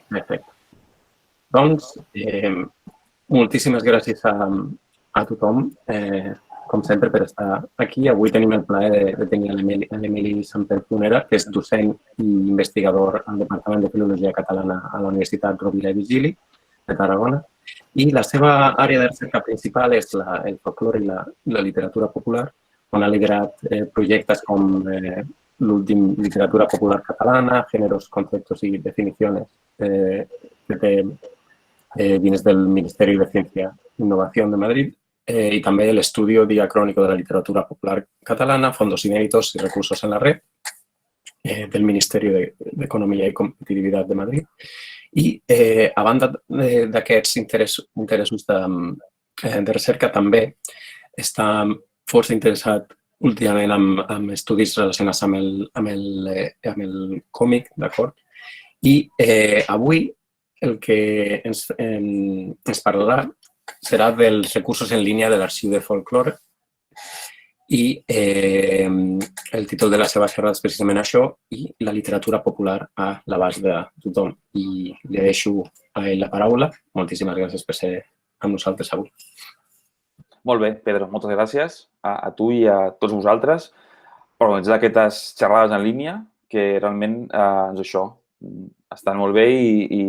Perfecte. Doncs, moltíssimes gràcies a tothom, com sempre, per estar aquí. Avui tenim el plaer de tenir l'Emili Samper-Prunera, que és docent i investigador al Departament de Filologia Catalana a la Universitat Rovira i Virgili de Tarragona. I la seva àrea de recerca principal és el folklore i la literatura popular, on ha liderat projectes com l'últim Literatura Popular Catalana, Géneros, Conceptos y Definiciones, que té dins del Ministeri de Ciència i Innovació de Madrid, i també l'Estudio Diacrónico de la Literatura Popular Catalana, Fondos Inéditos y Recursos en la Red, del Ministeri d'Economia i Competitivitat de Madrid. I, a banda d'aquests interessos de recerca, també està força interessat últimament amb estudis relacionats amb el còmic, d'acord? I avui el que ens parlarà serà dels recursos en línia de l'Arxiu de Folklore i el títol de la seva xerrada és precisament això, i la literatura popular a l'abast de tothom. I li deixo a ell la paraula. Moltíssimes gràcies per ser amb nosaltres avui. Molt bé, Pedro, moltes gràcies a tu i a tots vosaltres per organitzar aquestes xerrades en línia que realment estan molt bé i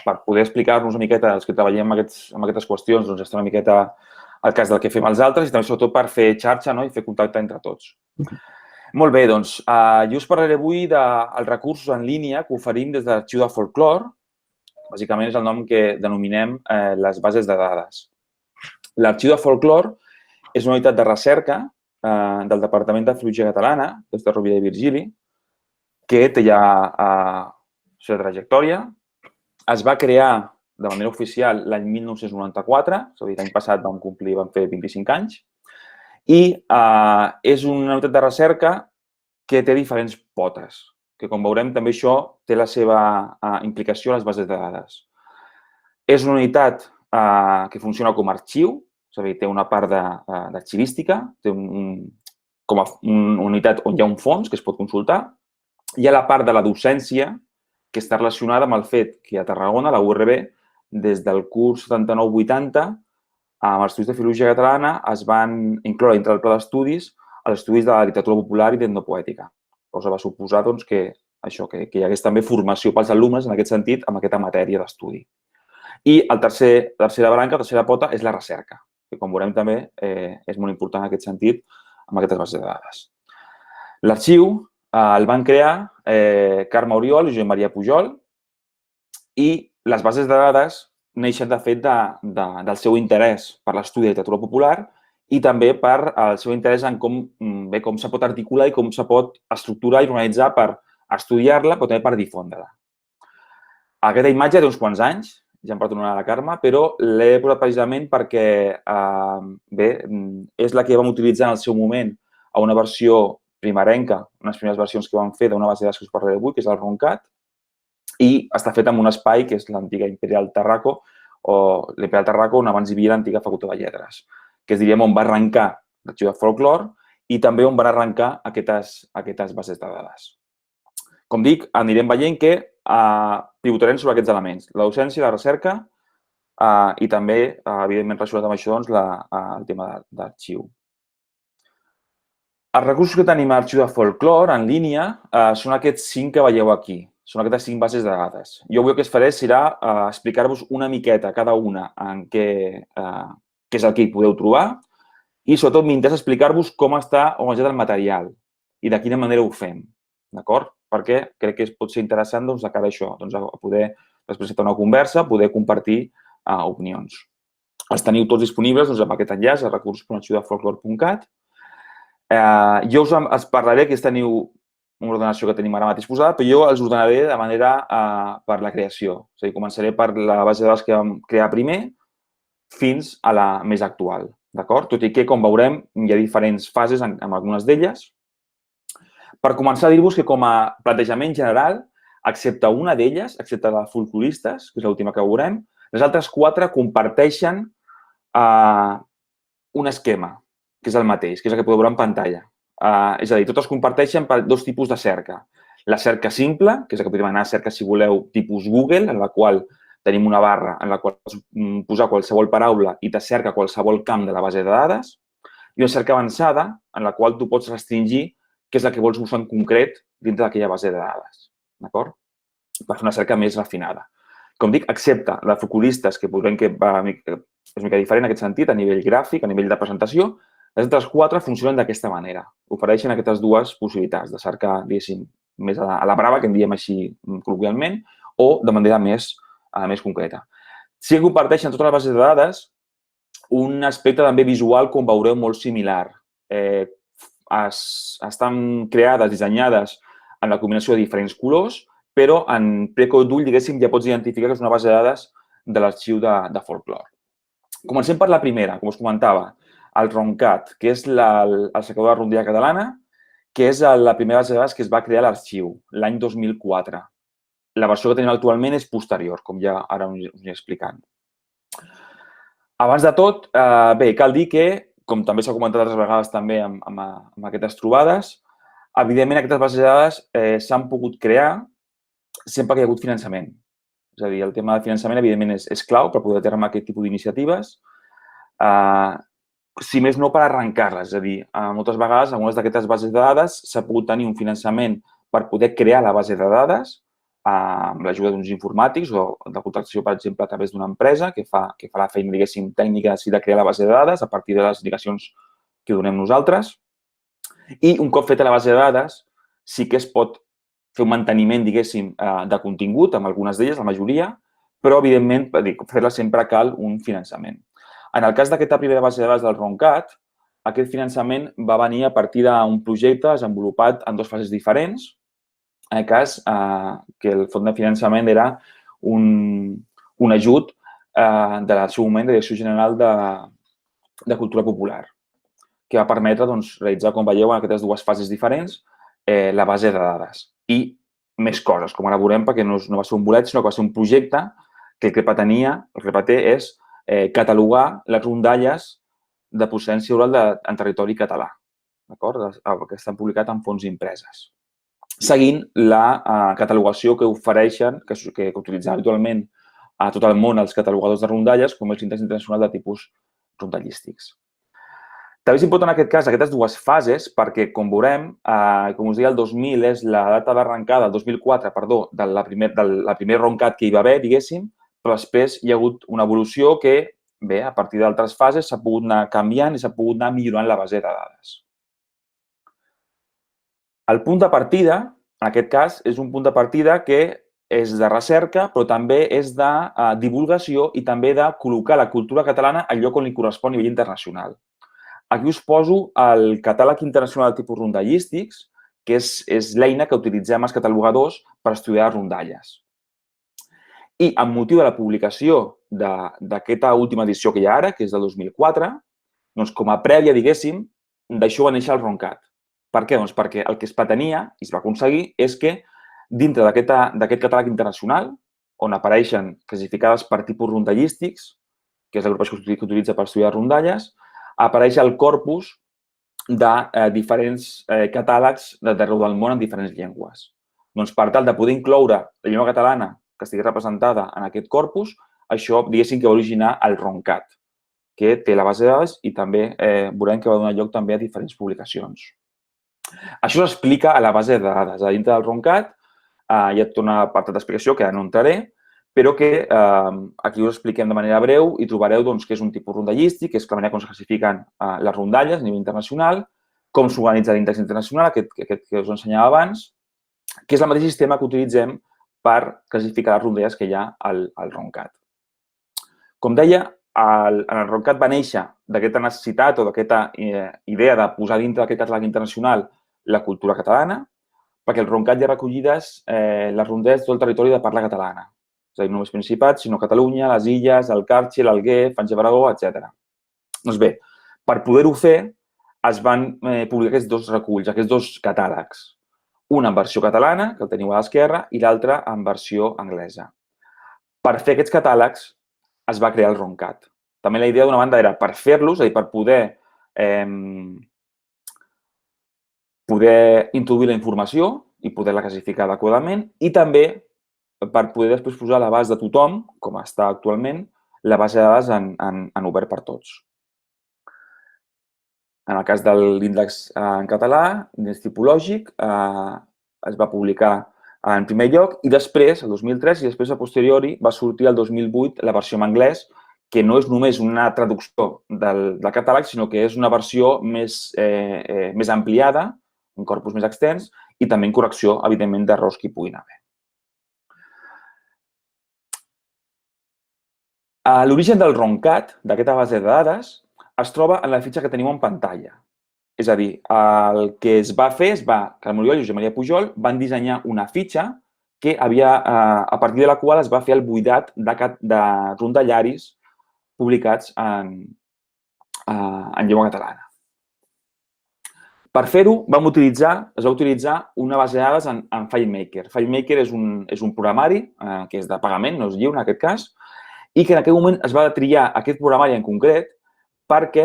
per poder explicar-nos una miqueta els que treballem amb aquestes qüestions, doncs està una miqueta el cas del que fem els altres i també sobretot per fer xarxa i fer contacte entre tots. Molt bé, doncs jo us parlaré avui dels recursos en línia que oferim des de l'Arxiu de Folklore. Bàsicament és el nom que denominem les bases de dades. L'Arxiu de Folklore és una unitat de recerca del Departament de Filologia Catalana, des de Rovira i Virgili, que té ja la seva trajectòria. Es va crear de manera oficial l'any 1994, és a dir, l'any passat vam fer 25 anys, i és una unitat de recerca que té diferents potes, que com veurem també això té la seva implicació a les bases de dades. És una unitat que funciona com a arxiu, és a dir, té una part d'arxivística, té com a una unitat on hi ha un fons que es pot consultar. Hi ha la part de la docència, que està relacionada amb el fet que a Tarragona, a la URB, des del curs 79-80, amb els estudis de Filologia Catalana es van incloure dintre del pla d'estudis els estudis de la literatura popular i d'etnopoètica. Cosa va suposar que hi hagués també formació pels alumnes en aquest sentit, amb aquesta matèria d'estudi. I la tercera branca, la tercera pota, és la recerca, que com veurem també és molt important en aquest sentit amb aquestes bases de dades. L'arxiu el van crear Carme Oriol i Josep Maria Pujol i les bases de dades neixen de fet del seu interès per l'estudi de literatura popular i també per el seu interès en com se pot articular i com se pot estructurar i organitzar per estudiar-la, però també per difondre-la. Aquesta imatge té uns quants anys, ja em perdonarà la Carme, però l'he posat precisament perquè és la que vam utilitzar en el seu moment a una versió primerenca, unes primeres versions que vam fer d'una base de dades que us parlaré avui, que és el RONCAT, i està fet en un espai que és l'antiga Imperial Tarraco, o l'Imperial Tarraco on abans hi havia l'antiga Facultat de Lletres, que és, diríem, on va arrencar l'Arxiu de Folklore i també on van arrencar aquestes bases de dades. Com dic, anirem veient que pivotarem sobre aquests elements, la docència, la recerca i també, evidentment, relacionat amb això, el tema d'arxiu. Els recursos que tenim a l'Arxiu de Folklore en línia són aquests 5 que veieu aquí. Són aquestes 5 bases de dades. Jo avui el que faré serà explicar-vos una miqueta cada una en què és el que hi podeu trobar i sobretot m'interessa explicar-vos com està organitzat el material i de quina manera ho fem, d'acord? Perquè crec que pot ser interessant de cara a això, a poder després fer una conversa, poder compartir opinions. Els teniu tots disponibles amb aquest enllaç a recursos.arxivdefolklore.cat. Jo us parlaré, que teniu una ordenació que tenim ara mateix posada, però jo els ordenaré de manera per la creació. És a dir, començaré per la base de dades que vam crear primer fins a la més actual, d'acord? Tot i que, com veurem, hi ha diferents fases en algunes d'elles. Per començar, dir-vos que com a plantejament general, excepte una d'elles, excepte la folcloristes, que és l'última que veurem, les altres 4 comparteixen un esquema, que és el mateix, que és el que podeu veure en pantalla. És a dir, totes comparteixen per 2 tipus de cerca. La cerca simple, que és la que podem anar a cerca, si voleu, tipus Google, en la qual tenim una barra en la qual pots posar qualsevol paraula i te cerca qualsevol camp de la base de dades. I una cerca avançada, en la qual tu pots restringir què és la que vols buscar en concret dintre d'aquella base de dades. D'acord? Per fer una cerca més refinada. Com dic, excepte la de Foculistes, que podrem que és una mica diferent en aquest sentit, a nivell gràfic, a nivell de presentació, les altres 4 funcionen d'aquesta manera. Ofereixen aquestes dues possibilitats de cercar, diguéssim, més a la brava, que en diem així col·loquialment, o de manera més concreta. Sí que comparteixen totes les bases de dades un aspecte també visual, com veureu, molt similar. Estan creades, dissenyades en la combinació de diferents colors, però en preco d'ull, diguéssim, ja pots identificar que és una base de dades de l'arxiu de folklore. Comencem per la primera, com us comentava, el RONCAT, que és el cercador de rondalla catalana, que és la primera base de dades que es va crear a l'arxiu, l'any 2004. La versió que tenim actualment és posterior, com ja ara us aniré explicant. Abans de tot, bé, cal dir que, com també s'ha comentat altres vegades també amb aquestes trobades, evidentment aquestes bases de dades s'han pogut crear sempre que hi ha hagut finançament. És a dir, el tema de finançament, evidentment, és clau per poder terme aquest tipus d'iniciatives. Si més no, per arrencar-les. És a dir, moltes vegades, algunes d'aquestes bases de dades s'ha pogut tenir un finançament per poder crear la base de dades amb l'ajuda d'uns informàtics o de contractació, per exemple, a través d'una empresa que fa la feina, diguéssim, tècnica de crear la base de dades a partir de les indicacions que donem nosaltres. I un cop feta la base de dades, sí que es pot fer un manteniment, diguéssim, de contingut, amb algunes d'elles, la majoria, però, evidentment, fer-la sempre cal un finançament. En el cas d'aquesta primera base de dades del RONCAT, aquest finançament va venir a partir d'un projecte desenvolupat en 2 fases diferents. En el cas que el fons de finançament era un ajut del seu moment de Direcció General de Cultura Popular, que va permetre realitzar, com veieu, en aquestes 2 fases diferents, la base de dades. I més coses, com ara veurem, perquè no va ser un bolet, sinó que va ser un projecte que el que pretén és catalogar les rondalles de procedència oral en territori català, d'acord? Que estan publicats en fonts impreses. Seguint la catalogació que ofereixen, que utilitzen habitualment a tot el món els catalogadors de rondalles, com és l'índex internacional de tipus rondallístics. També és important en aquest cas aquestes 2 fases perquè, com veurem, com us deia, el 2000 és la data d'arrencada, el 2004, perdó, del primer RONCAT que hi va haver, diguéssim, però després hi ha hagut una evolució que, bé, a partir d'altres fases s'ha pogut anar canviant i s'ha pogut anar millorant la base de dades. El punt de partida, en aquest cas, és un punt de partida que és de recerca, però també és de divulgació i també de col·locar la cultura catalana al lloc on li correspon a nivell internacional. Aquí us poso el catàleg internacional de tipus rondallístics, que és l'eina que utilitzem els catalogadors per estudiar rondalles. I amb motiu de la publicació d'aquesta última edició que hi ha ara, que és del 2004, doncs com a prèvia, diguéssim, d'això va néixer el RONCAT. Per què? Doncs perquè el que es pretenia i es va aconseguir és que dintre d'aquest catàleg internacional, on apareixen classificades per tipus rondallístics, que és l'agrupació que utilitza per estudiar rondalles, apareix el corpus de diferents catàlegs d'arreu del món en diferents llengües. Doncs per tal de poder incloure la llengua catalana que estigui representada en aquest corpus, això, diguéssim, que va originar el RONCAT, que té la base de dades i també veurem que va donar lloc també a diferents publicacions. Això s'explica a la base de dades. A dintre del RONCAT hi ha tota una part d'explicació que ara no entraré, però que aquí us expliquem de manera breu i trobareu que és un tipus rondallístic, que és la manera com es classifiquen les rondalles a nivell internacional, com s'organitza l'índex internacional, aquest que us ensenyava abans, que és el mateix sistema que utilitzem per classificar les rondalles que hi ha al RONCAT. Com deia, el RONCAT va néixer d'aquesta necessitat o d'aquesta idea de posar dintre d'aquest catàleg internacional la cultura catalana, perquè el RONCAT hi ha recollides les rondalles de tot el territori de parla catalana. És a dir, no només Principat, sinó Catalunya, les Illes, el Carxe, l'Alguer, Fange-Baragó, etc. Doncs bé, per poder-ho fer, es van publicar aquests 2 reculls, aquests 2 catàlegs. Un en versió catalana, que el teniu a l'esquerra, i l'altre en versió anglesa. Per fer aquests catàlegs es va crear el RONCAT. També la idea, d'una banda, era per fer-los, és a dir, per poder introduir la informació i poder-la classificar adequadament i també per poder després posar a l'abast de tothom, com està actualment, la base de dades en obert per tots. En el cas de l'índex en català, l'índex tipològic, es va publicar en primer lloc i després, el 2003, i després a posteriori va sortir el 2008 la versió en anglès, que no és només una traducció del català, sinó que és una versió més ampliada, un corpus més extens, i també en correcció, evidentment, d'errors que hi puguin haver. L'origen del RONCAT, d'aquesta base de dades, es troba en la fitxa que tenim en pantalla. És a dir, el que es va fer és que el Moriol i Josep Maria Pujol van dissenyar una fitxa que a partir de la qual es va fer el buidat de rondallaris publicats en llengua catalana. Per fer-ho, es va utilitzar una base de dades en FileMaker. FileMaker és un programari que és de pagament, no és lliure en aquest cas, i que en aquell moment es va triar aquest programari en concret perquè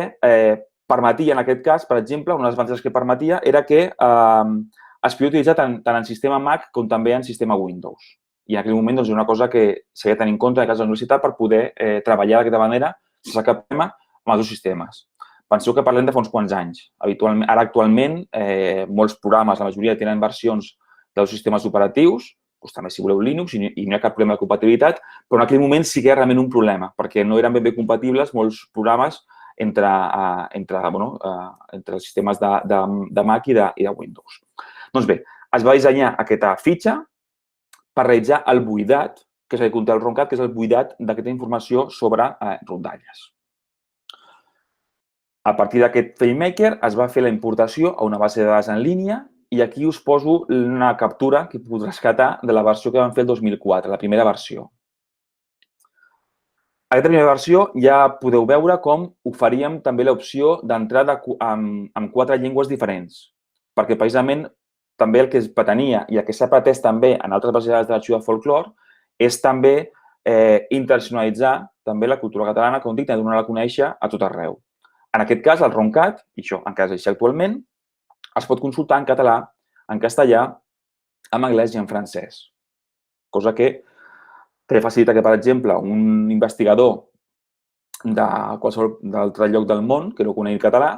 permetia, en aquest cas, per exemple, una de les avantatges que permetia era que es podia utilitzar tant en sistema Mac com també en sistema Windows. I en aquell moment és una cosa que s'ha de tenir en compte en el cas de la universitat per poder treballar d'aquesta manera sense cap problema amb els dos sistemes. Penseu que parlem de fa uns quants anys. Ara, actualment, molts programes, la majoria tenen versions dels sistemes operatius, doncs també si voleu Linux, i no hi ha cap problema de compatibilitat, però en aquell moment sí que era realment un problema, perquè no eren ben bé compatibles molts programes entre els sistemes de Mac i de Windows. Doncs bé, es va dissenyar aquesta fitxa per realitzar el buidat, que és el que conté el RONCAT, que és el buidat d'aquesta informació sobre rondalles. A partir d'aquest FileMaker es va fer la importació a una base de dades en línia i aquí us poso una captura que puc rescatar de la versió que vam fer el 2004, la primera versió. A aquesta primera versió ja podeu veure com oferíem també l'opció d'entrar amb 4 llengües diferents, perquè precisament també el que es pretenia i el que s'ha pretès també en altres bases de dades de l'Arxiu de Folklore és també internacionalitzar també la cultura catalana, com dic, donar-la a conèixer a tot arreu. En aquest cas, el RONCAT, i això encara és així actualment, es pot consultar en català, en castellà, en anglès i en francès. Cosa que facilita que, per exemple, un investigador de qualsevol altre lloc del món que no conegui català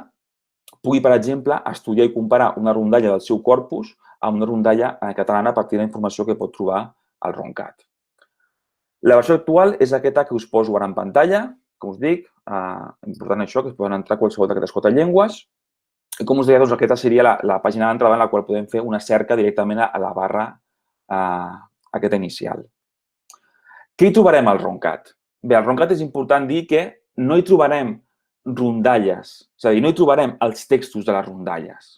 pugui, per exemple, estudiar i comparar una rondalla del seu corpus amb una rondalla catalana a partir de la informació que pot trobar al RONCAT. La versió actual és aquesta que us poso ara en pantalla, com us dic, important això, que es poden entrar qualsevol d'aquestes 4 llengües. I com us deia, doncs aquesta seria la pàgina d'entrada en la qual podem fer una cerca directament a la barra aquesta inicial. Què hi trobarem al RONCAT? Bé, al RONCAT és important dir que no hi trobarem rondalles, és a dir, no hi trobarem els textos de les rondalles.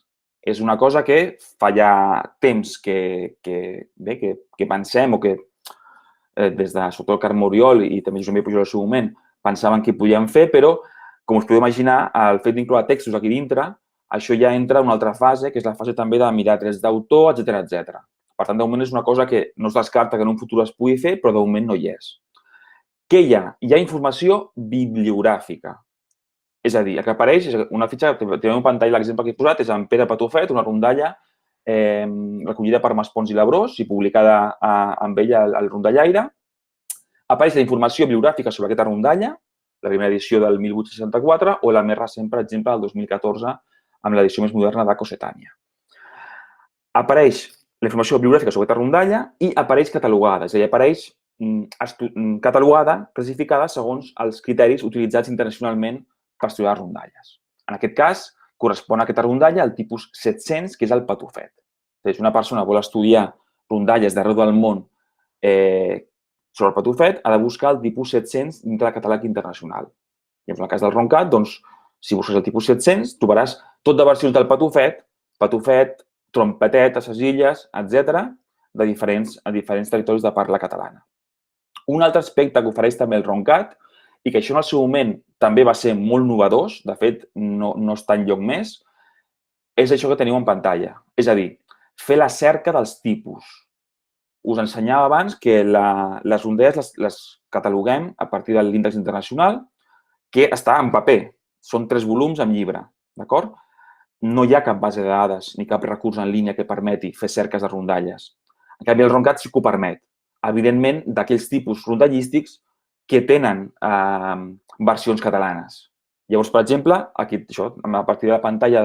És una cosa que fa ja temps que pensem o que des de sobretot el Carme Oriol i també Josep Maria Pujol al seu moment pensaven que hi podíem fer, però, com us podeu imaginar, el fet d'incloure textos aquí dintre, això ja entra en una altra fase, que és la fase també de mirar drets d'autor, etc. Per tant, de moment és una cosa que no es descarta que en un futur es pugui fer, però de moment no hi és. Què hi ha? Hi ha informació bibliogràfica. És a dir, el que apareix és una fitxa, tenim un pantall, l'exemple que he posat, és en Pere Patufet, una rondalla recollida per Maspons i Labrós i publicada amb ella al Rondallaire. Apareix la informació bibliogràfica sobre aquesta rondalla, la primera edició del 1864 o la més recent, per exemple, del 2014, amb l'edició més moderna de Cossetània. Apareix la informació bibliogràfica sobre aquesta rondalla i apareix catalogada, és a dir, apareix catalogada, classificada segons els criteris utilitzats internacionalment per estudiar rondalles. En aquest cas, correspon a aquesta rondalla al tipus 700, que és el Patufet. Si una persona vol estudiar rondalles d'arreu del món sobre el Patufet, ha de buscar el tipus 700 dintre del catàleg internacional. I en el cas del RONCAT, doncs, si busques el tipus 700, trobaràs tot de versions del Patufet, Trompetet, a ses illes, etc., a diferents territoris de parla catalana. Un altre aspecte que ofereix també el RONCAT, i que això en el seu moment també va ser molt novedós, de fet, no està enlloc més, és això que teniu en pantalla. És a dir, fer la cerca dels tipus. Us ensenyava abans que les rondalles les cataloguem a partir de l'índex internacional, que està en paper. Són 3 volums en llibre, d'acord? no hi ha cap base de dades ni cap recurs en línia que permeti fer cerques de rondalles. En canvi, el RONCAT sí que ho permet. Evidentment, d'aquells tipus rondallístics que tenen versions catalanes. Llavors, per exemple, aquí, això, a partir de la pantalla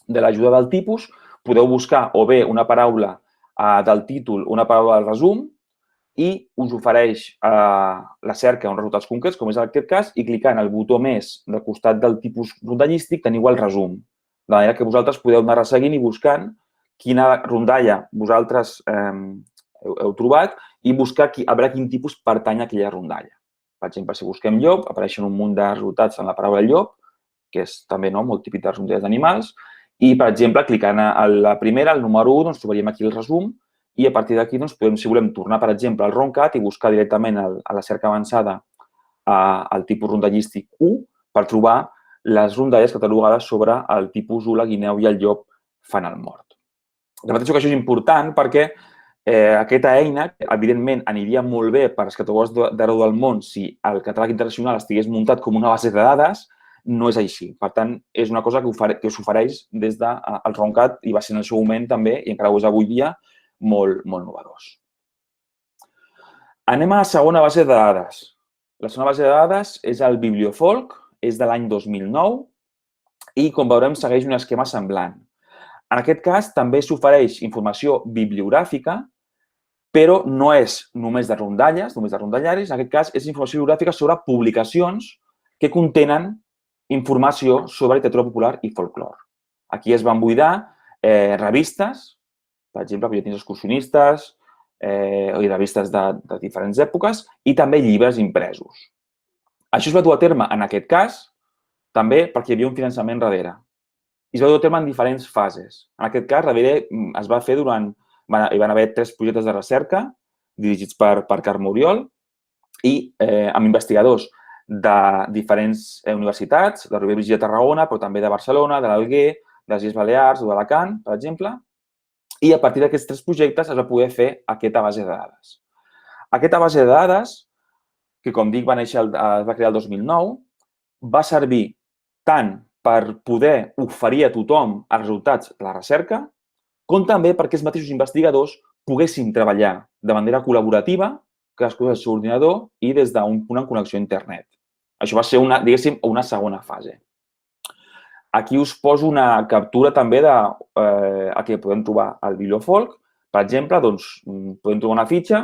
de l'ajuda del tipus, podeu buscar o bé una paraula del títol, una paraula del resum, i us ofereix la cerca uns resultats concrets, com és en aquest cas, i clicant el botó més del costat del tipus rondallístic teniu el resum. De manera que vosaltres podeu anar resseguint i buscant quina rondalla vosaltres heu trobat i buscar a veure quin tipus pertany a aquella rondalla. Per exemple, si busquem llop, apareixen un munt de resultats en la paraula llop, que és també molt típic de les rondalles d'animals, i, per exemple, clicant a la primera, el número 1, trobaríem aquí el resum, i a partir d'aquí, podem, si volem, tornar, per exemple, al RONCAT i buscar directament a la cerca avançada al tipus rondallístic 1 per trobar les rondalles catalogades sobre el tipus 1, la guineu i el llop fan el mort. Repeteixo que això és important perquè aquesta eina, evidentment, aniria molt bé per als catòlegs d'arreu del món si el catàleg internacional estigués muntat com una base de dades, no és així. Per tant, és una cosa que s'ofereix des del RONCAT i va ser en el seu moment també, i encara ho és avui dia, molt novedós. Anem a la segona base de dades. La segona base de dades és el Bibliofolk, és de l'any 2009 i, com veurem, segueix un esquema semblant. En aquest cas, també s'ofereix informació bibliogràfica, però no és només de rondalles, només de rondallaris. En aquest cas, és informació bibliogràfica sobre publicacions que contenen informació sobre literatura popular i folklore. Aquí es van buidar revistes, per exemple, butlletins excursionistes i revistes de diferents èpoques i també llibres impresos. Això es va dur a terme, en aquest cas, també perquè hi havia un finançament darrere. I es va dur a terme en diferents fases. En aquest cas, darrere es va fer hi van haver 3 projectes de recerca dirigits per Carme Oriol i amb investigadors de diferents universitats, de Rovira i Virgili de Tarragona, però també de Barcelona, de l'Alguer, de les Illes Balears o d'Alacant, per exemple. I a partir d'aquests 3 projectes es va poder fer aquesta base de dades. Aquesta base de dades, que com dic es va crear el 2009, va servir tant per poder oferir a tothom els resultats de la recerca, com també perquè els mateixos investigadors poguessin treballar de manera col·laborativa, cadascú del seu ordinador i des d'un punt en connexió a internet. Això va ser, diguéssim, una segona fase. Aquí us poso una captura també que podem trobar al Bibliofolk. Per exemple, podem trobar una fitxa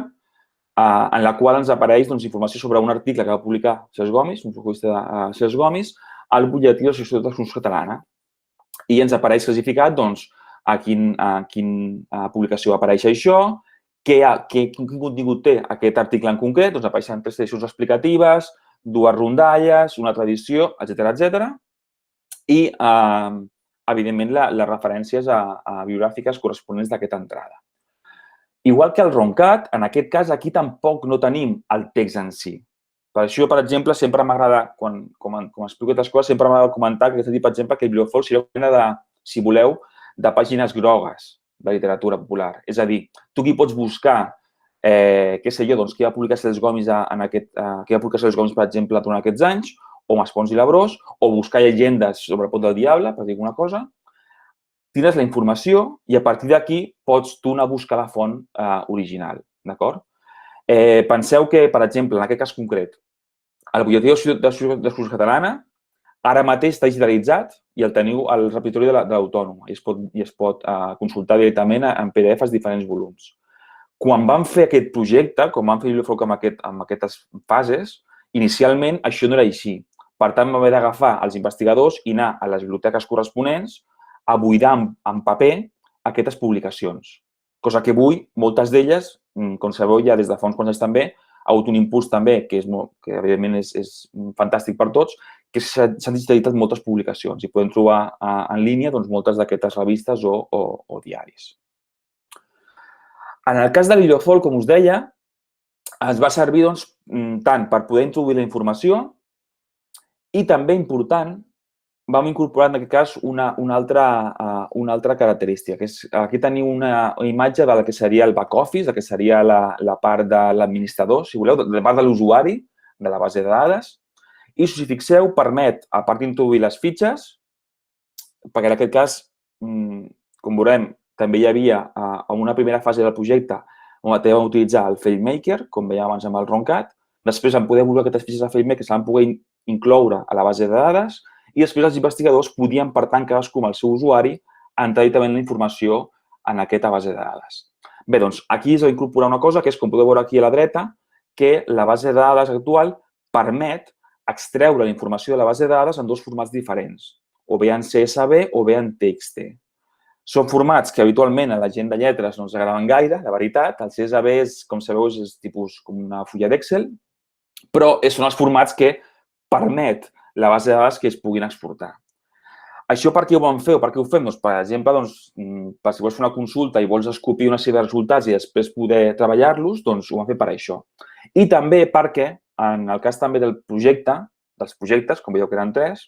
en la qual ens apareix informació sobre un article que va publicar Cesc Gomis, un folclorista de Cesc Gomis, al butlletí de l'Associació de Traduccions Catalana. I ens apareix classificat a quina publicació apareix això, quin contingut té aquest article en concret, apareixen 3 edicions explicatives, 2 rondalles, una tradició, etc. I, evidentment, les referències bibliogràfiques corresponents d'aquesta entrada. Igual que el RONCAT, en aquest cas, aquí tampoc no tenim el text en si. Per això, per exemple, sempre m'agrada, quan explico aquestes coses, sempre m'agrada comentar que, per exemple, que el Bibliofolk seria una mena si voleu, de pàgines grogues de literatura popular. És a dir, tu aquí pots buscar, què sé jo, què va publicar Cesc Gomis, per exemple, durant aquests anys, o Maspons i Labrós, o buscar llegendes sobre el Pont del Diable, per dir alguna cosa. Tires la informació i a partir d'aquí pots tu anar a buscar la font original, d'acord? Penseu que, per exemple, en aquest cas concret, el butlletí d'Excursions Catalana ara mateix està digitalitzat i el teniu al repositori de l'Autònoma i es pot consultar directament en PDF els diferents volums. Quan vam fer aquest projecte, quan vam fer el Bibliofolk amb aquestes fases, inicialment això no era així. Per tant, vam haver d'agafar els investigadors i anar a les biblioteques corresponents a buidar en paper aquestes publicacions. Cosa que avui, moltes d'elles, com sabeu ja des de fa uns quants anys també, ha hagut un impuls també, que evidentment és fantàstic per tots, que s'han digitalitzat moltes publicacions i podem trobar en línia moltes d'aquestes revistes o diaris. En el cas de Bibliofolk, com us deia, es va servir tant per poder introduir la informació i també, important, vam incorporar en aquest cas una altra característica, que és aquí teniu una imatge del que seria el back office, del que seria la part de l'administrador, si voleu, la part de l'usuari de la base de dades. I, si us fixeu, permet, a part d'introduir les fitxes, perquè en aquest cas, com veurem, també hi havia en una primera fase del projecte on també vam utilitzar el FailMaker, com veiem abans amb el Roncat. Després vam poder veure aquestes fitxes de FailMaker, se van poder incloure a la base de dades i després els investigadors podien, per tant, cadascú amb el seu usuari, entrar directament la informació en aquesta base de dades. Bé, doncs, aquí es va incorporar una cosa que és, com podeu veure aquí a la dreta, que la base de dades actual permet extreure la informació de la base de dades en dos formats diferents, o bé en CSV o bé en TXT. Són formats que habitualment a la gent de lletres no ens agraden gaire, la veritat. El CSV és, com sabeu, és tipus com una fulla d'Excel, però són els formats que permet la base de dades que es puguin exportar. Això per què ho vam fer o per què ho fem? Doncs, per exemple, per si vols fer una consulta i vols escopir una sèrie de resultats i després poder treballar-los, doncs ho vam fer per això. I també perquè, en el cas també del projecte, dels projectes, com veieu que eren 3,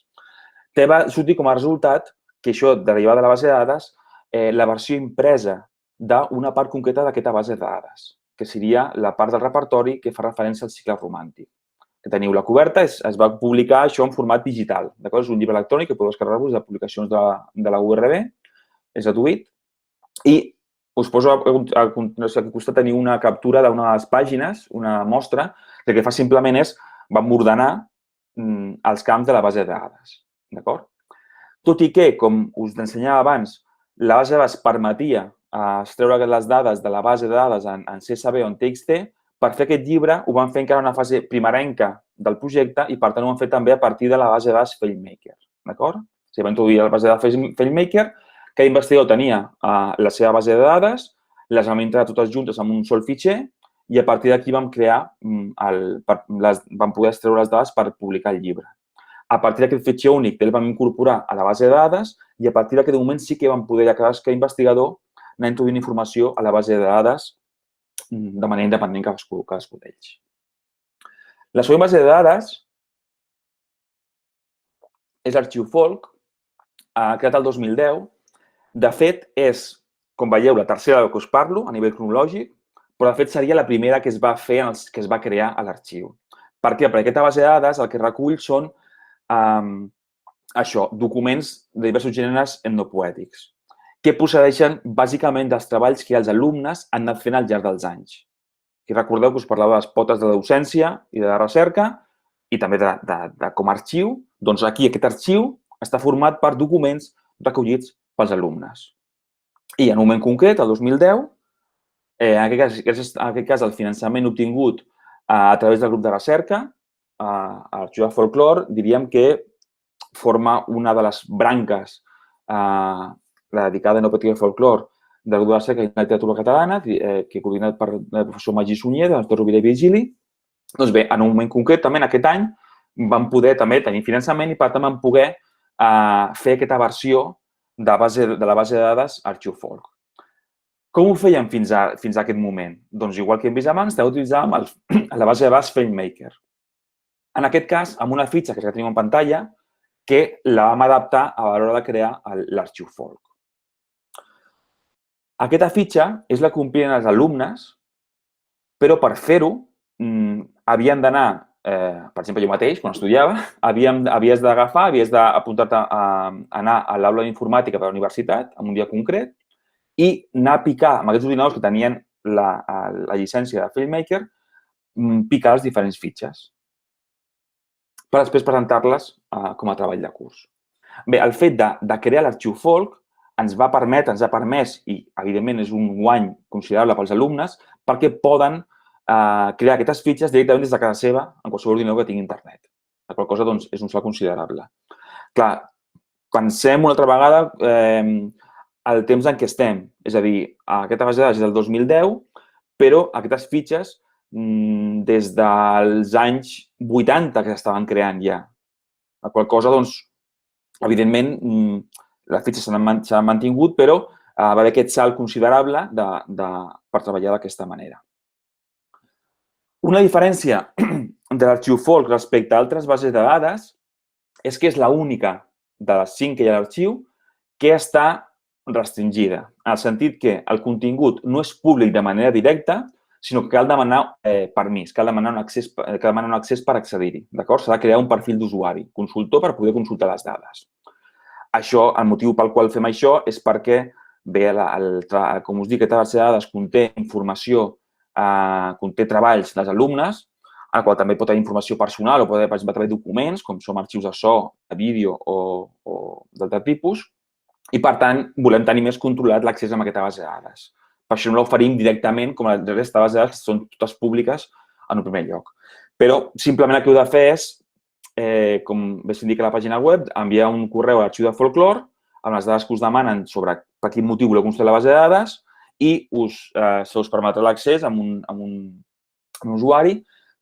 te va sortir com a resultat que això derivava de la base de dades la versió impresa d'una part concreta d'aquesta base de dades, que seria la part del repertori que fa referència al cicle romàntic. Que teniu la coberta, es va publicar això en format digital. És un llibre electrònic que podeu descarregar-vos de publicacions de la URB, és gratuït, i us poso a continuació que costa tenir una captura d'unes pàgines, una mostra, que el que fa simplement és, vam ordenar els camps de la base de dades. D'acord? Tot i que, com us ensenyava abans, la base de dades permetia extreure les dades de la base de dades en CSV o en TXT, per fer aquest llibre ho vam fer encara en una fase primerenca del projecte i, per tant, ho vam fer també a partir de la base de dades FailMaker. D'acord? O sigui, vam introduir la base de dades FailMaker, que l'investigador tenia la seva base de dades, les vam entrar totes juntes en un sol fitxer i a partir d'aquí vam crear, vam poder extreure les dades per publicar el llibre. A partir d'aquest fitxer únic el vam incorporar a la base de dades i a partir d'aquest moment sí que vam poder, ja cada investigador, anar introduint informació a la base de dades de manera independent cadascú d'ells. La següent base de dades és l'arxiu Folk, creat el 2010. De fet, és, com veieu, la tercera del que us parlo a nivell cronològic, però de fet seria la primera que es va fer, que es va crear a l'arxiu. Per què? Perquè aquesta base de dades el que recull són documents de diversos gèneres etnopoètics, que procedeixen bàsicament dels treballs que els alumnes han anat fent al llarg dels anys. I recordeu que us parlava de les potes de la docència i de la recerca i també de com a arxiu. Doncs aquí aquest arxiu està format per documents recollits pels alumnes. I en un moment concret, el 2010, en aquest cas el finançament obtingut a través del grup de recerca, l'Arxiu de Folklore, diríem que forma una de les branques la dedicada a etnopoètica i folklore del grup de recerca i la literatura catalana, que coordinat per el professor Magí Sunyer, del Doctor Rovira i Virgili. Doncs bé, en un moment concret, també en aquest any, vam poder també tenir finançament i per tant vam poder fer aquesta versió de la base de dades Arxiu Folk. Com ho fèiem fins a aquest moment? Doncs igual que hem vist abans, també utilitzàvem la base de dades FailMaker. En aquest cas, amb una fitxa que ja tenim en pantalla, que la vam adaptar a l'hora de crear l'arxiu Folk. Aquesta fitxa és la que omplien els alumnes, però per fer-ho havien d'anar, per exemple, jo mateix, quan estudiava, havies d'apuntar-te a anar a l'aula d'informàtica per a la universitat, en un dia concret, i anar a picar amb aquests ordinadors que tenien la llicència de FailMaker, picar les diferents fitxes per després presentar-les com a treball de curs. Bé, el fet de crear l'arxiu Folk ens ha permès, i evidentment és un guany considerable pels alumnes, perquè poden crear aquestes fitxes directament des de casa seva en qualsevol ordinador que tingui internet. La qual cosa doncs, és un salt considerable. Clar, pensem una altra vegada el temps en què estem. És a dir, aquesta base de dades és del 2010, però aquestes fitxes des dels anys 80 que s'estaven creant ja. La qual cosa, doncs, evidentment, les fitxes s'han mantingut, però va haver aquest salt considerable per treballar d'aquesta manera. Una diferència de l'arxiu Folk respecte a altres bases de dades és que és l'única de les 5 que hi ha a l'arxiu que està restringida, en el sentit que el contingut no és públic de manera directa, sinó que cal demanar permís, cal demanar un accés per accedir-hi. S'ha de crear un perfil d'usuari, consultor, per poder consultar les dades. Això, el motiu pel qual fem això és perquè bé, com us dic, aquesta base de dades conté informació, conté treballs dels alumnes, en el qual també pot haver informació personal o pot haver, per exemple, també documents, com són arxius de so, de vídeo o d'altre tipus, i, per tant, volem tenir més controlat l'accés a aquesta base de dades. Per això no l'oferim directament, com la resta de bases de dades, que són totes públiques en un primer lloc. Però, simplement, el que heu de fer és, com bé s'indica a la pàgina web, enviar un correu a l'arxiu de Folklore amb les dades que us demanen sobre per quin motiu voleu construir la base de dades i se us permetrà l'accés amb un usuari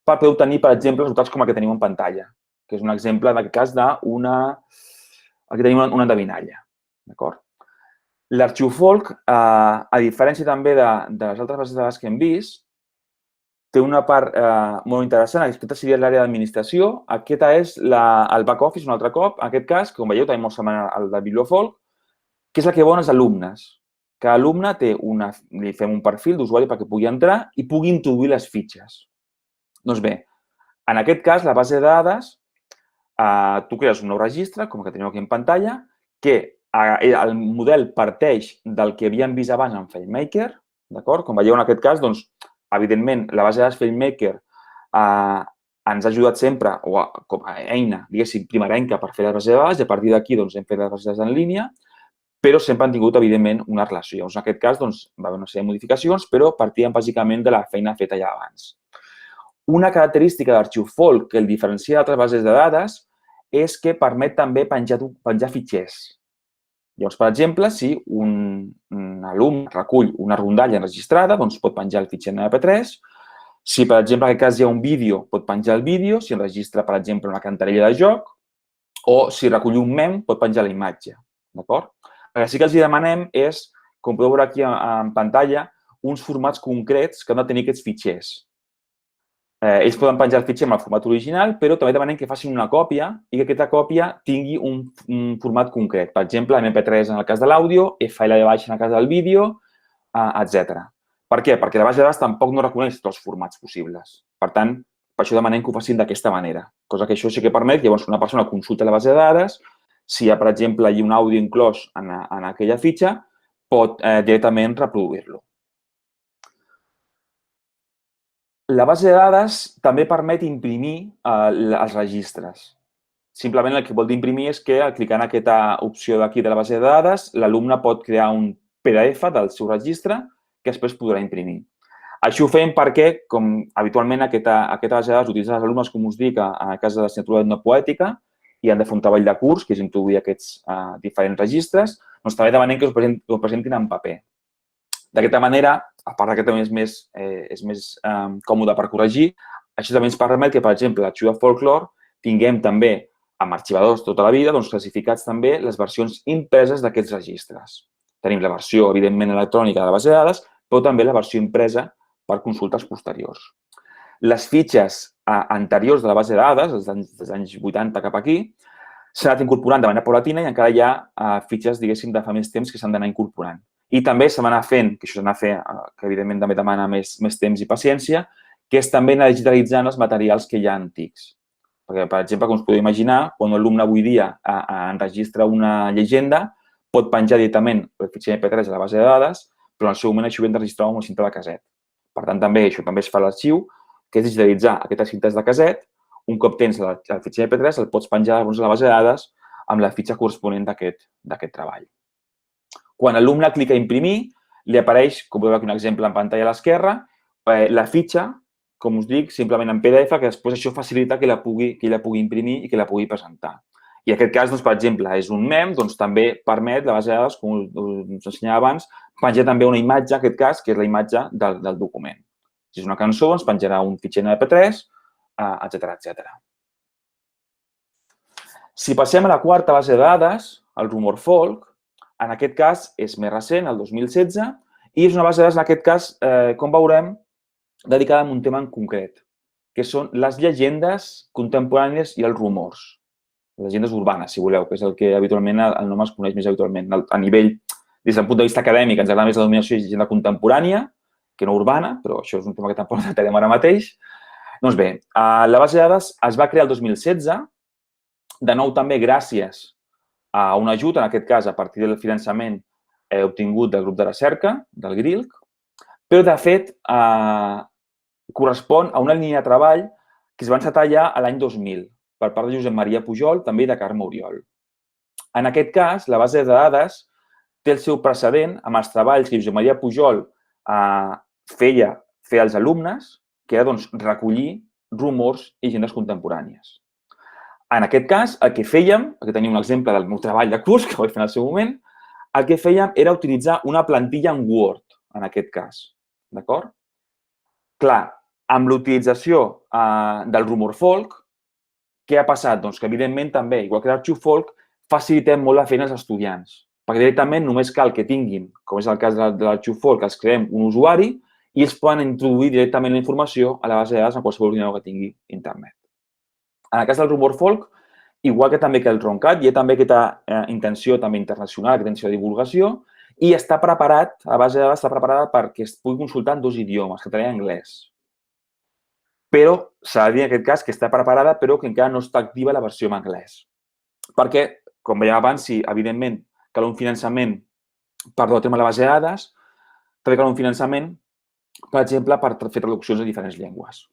per poder obtenir, per exemple, resultats com el que tenim en pantalla, que és un exemple, en aquest cas, aquí tenim una endevinalla. D'acord? L'arxiu Folk, a diferència també de les altres bases de dades que hem vist, té una part molt interessant. Aquesta seria l'àrea d'administració. Aquesta és el back-office, un altre cop. En aquest cas, com veieu, també molt semblant al de BiblioFolk, que és el que volen els alumnes. Cada alumne li fem un perfil d'usuari perquè pugui entrar i pugui introduir les fitxes. Doncs bé, en aquest cas, la base de dades, tu crees un nou registre, com el que tenim aquí en pantalla, que el model parteix del que havíem vist abans en FileMaker, d'acord? Com veieu, en aquest cas, doncs, evidentment, la base de dades FileMaker ens ha ajudat sempre, com a eina, diguéssim, primerenca per fer les bases de dades, i a partir d'aquí hem fet les bases de dades en línia, però sempre han tingut, evidentment, una relació. En aquest cas, va haver una sèrie de modificacions, però partíem bàsicament de la feina feta ja abans. Una característica de l'Arxiu Folk que el diferencia d'altres bases de dades és que permet també penjar fitxers. Llavors, per exemple, si un alumne recull una rondalla enregistrada, doncs pot penjar el fitxer en MP3. Si, per exemple, en aquest cas hi ha un vídeo, pot penjar el vídeo. Si enregistra, per exemple, una cantarella de joc. O si recull un mem, pot penjar la imatge. D'acord? El que sí que els demanem és, com podeu veure aquí en pantalla, uns formats concrets que han de tenir aquests fitxers. Ells poden penjar el fitxer amb el format original, però també demanem que facin una còpia i que aquesta còpia tingui un format concret. Per exemple, MP3 en el cas de l'àudio, FLV en el cas del vídeo, etc. Per què? Perquè la base de dades tampoc no reconeix tots els formats possibles. Per tant, per això demanem que ho facin d'aquesta manera. Cosa que això sí que permet que llavors una persona consulta la base de dades, si hi ha, per exemple, un àudio inclòs en aquella fitxa, pot directament reproduir-lo. La base de dades també permet imprimir els registres. Simplement el que vol dir imprimir és que, al clicar en aquesta opció d'aquí de la base de dades, l'alumne pot crear un PDF del seu registre que després podrà imprimir. Això ho fem perquè, com habitualment aquesta base de dades utilitzen els alumnes, com us dic, en el cas de l'assignatura d'etno poètica, i han de fer un treball de curs, que és introduir aquests diferents registres, doncs també demanem que ho presentin en paper. D'aquesta manera, a part que també és més còmode per corregir, això també ens permet que, per exemple, l'arxiu de Folklore tinguem també, amb arxivadors tota la vida, classificats també les versions impreses d'aquests registres. Tenim la versió, evidentment, electrònica de la base de dades, però també la versió impresa per consultes posteriors. Les fitxes anteriors de la base de dades, dels anys 80 cap aquí, s'han anat incorporant de manera paulatina i encara hi ha fitxes, diguéssim, de fa més temps que s'han d'anar incorporant. I també s'ha d'anar fent, que això s'ha d'anar fent, que evidentment també demana més temps i paciència, que és també anar digitalitzant els materials que hi ha antics. Perquè, per exemple, com us podeu imaginar, quan un alumne avui dia enregistra una llegenda, pot penjar directament el fitxer MP3 a la base de dades, però en el seu moment això ho hem d'enregistrar amb un cinta de casset. Per tant, també això també es fa a l'arxiu, que és digitalitzar aquestes cintes de casset. Un cop tens el fitxer MP3, el pots penjar a la base de dades amb la fitxa corresponent d'aquest treball. Quan l'alumne clica a imprimir, li apareix, com podeu veure aquí un exemple en pantalla a l'esquerra, la fitxa, com us dic, simplement en PDF, que després això facilita que ella pugui imprimir i que la pugui presentar. I en aquest cas, per exemple, és un mem, també permet la base de dades, com us ensenyava abans, penjar també una imatge, en aquest cas, que és la imatge del document. Si és una cançó, ens penjarà un fitxer en MP3, etc. Si passem a la quarta base de dades, el Rumor Folk, en aquest cas és més recent, el 2016, i és una base de dades, en aquest cas, com veurem, dedicada a un tema en concret, que són les llegendes contemporànies i els rumors. Les llegendes urbanes, si voleu, que és el que habitualment el nom es coneix més habitualment. A nivell, des del punt de vista acadèmic, ens agrada més la denominació de llegenda contemporània que no urbana, però això és un tema que tampoc tractarem ara mateix. Doncs bé, la base de dades es va crear el 2016, de nou també gràcies a un ajut, en aquest cas a partir del finançament obtingut del grup de recerca, del GRILC, però de fet correspon a una línia de treball que es va encetar ja a l'any 2000 per part de Josep Maria Pujol, també i de Carme Oriol. En aquest cas, la base de dades té el seu precedent amb els treballs que Josep Maria Pujol feia als alumnes, que era recollir rumors i llegendes contemporànies. En aquest cas, el que fèiem, aquí tenim un exemple del meu treball de curs, que vaig fer en el seu moment, el que fèiem era utilitzar una plantilla en Word, en aquest cas. D'acord? Clar, amb l'utilització del rumor folk, què ha passat? Doncs que, evidentment, també, igual que l'arxiu folk, facilitem molt la feina als estudiants, perquè directament només cal que tinguin, com és el cas de l'arxiu folk, els creem un usuari i ells poden introduir directament la informació a la base de dades en qualsevol ordinador que tingui internet. En el cas del rumor folk, igual que també que el Roncat, hi ha també aquesta intenció també internacional, aquesta intenció de divulgació, i està preparat, la base de dades està preparada perquè es pugui consultar en 2 idiomes, català i anglès. Però s'ha de dir en aquest cas que està preparada però que encara no està activa la versió en anglès. Perquè, com veiem abans, si evidentment cal un finançament per dur a terme la base de dades, també cal un finançament, per exemple, per fer traduccions a diferents llengües.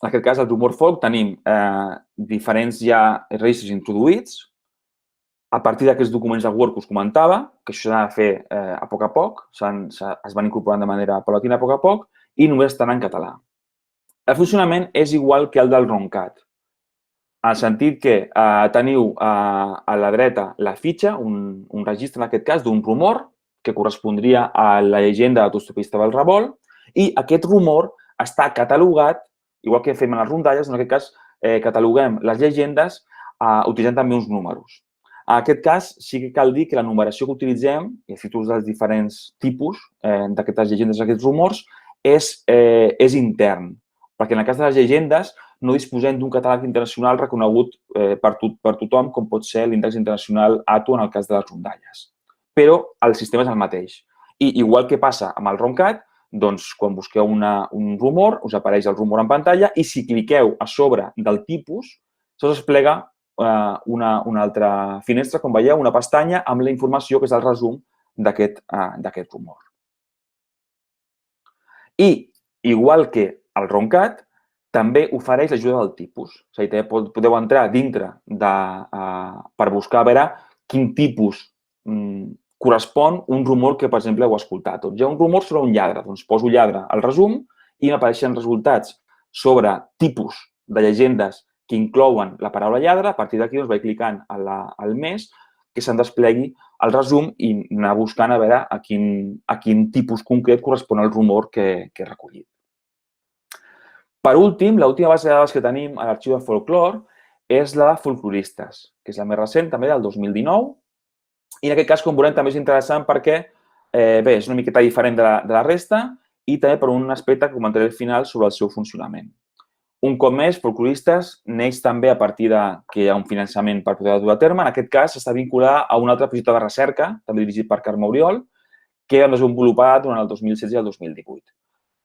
En aquest cas, al rumor folk tenim diferents ja registres introduïts. A partir d'aquests documents de Word que us comentava, que això s'ha de fer a poc, es van incorporant de manera paulatina a poc, i només estan en català. El funcionament és igual que el del Roncat, en el sentit que teniu a la dreta la fitxa, un registre, en aquest cas, d'un rumor que correspondria a la llegenda de l'autostopista del Revolt, i aquest rumor està catalogat, igual que fem en les rondalles, en aquest cas cataloguem les llegendes utilitzant també uns números. En aquest cas, sí que cal dir que la numeració que utilitzem, i els títols dels diferents tipus d'aquestes llegendes, d'aquests rumors, és intern. Perquè en el cas de les llegendes no disposem d'un catàleg internacional reconegut per tothom, com pot ser l'índex internacional ATO en el cas de les rondalles. Però el sistema és el mateix. I igual que passa amb el Roncat, doncs quan busqueu un rumor, us apareix el rumor en pantalla i si cliqueu a sobre del tipus, se us desplega una altra finestra, com veieu, una pestanya amb la informació que és el resum d'aquest rumor. I, igual que el Roncat, també ofereix l'ajuda del tipus. És a dir, podeu entrar dintre per buscar a veure quin tipus correspon un rumor que, per exemple, heu escoltat. Doncs hi ha un rumor sobre un lladre. Doncs poso lladre al resum i m'apareixen resultats sobre tipus de llegendes que inclouen la paraula lladre. A partir d'aquí vaig clicant al mes que se'n desplegui el resum i anar buscant a veure a quin tipus concret correspon el rumor que he recollit. Per últim, l'última base de dades que tenim a l'arxiu de folklore és la de folcloristes, que és la més recent, també del 2019. I en aquest cas, com veurem, també és interessant perquè és una miqueta diferent de la resta i també per un aspecte que comentaré al final sobre el seu funcionament. Un cop més, folcloristes neix també a partir que hi ha un finançament per poder dur a terme. En aquest cas, està vinculada a un altre projecte de recerca, també dirigit per Carme Oriol, que vam desenvolupar durant el 2016 i el 2018,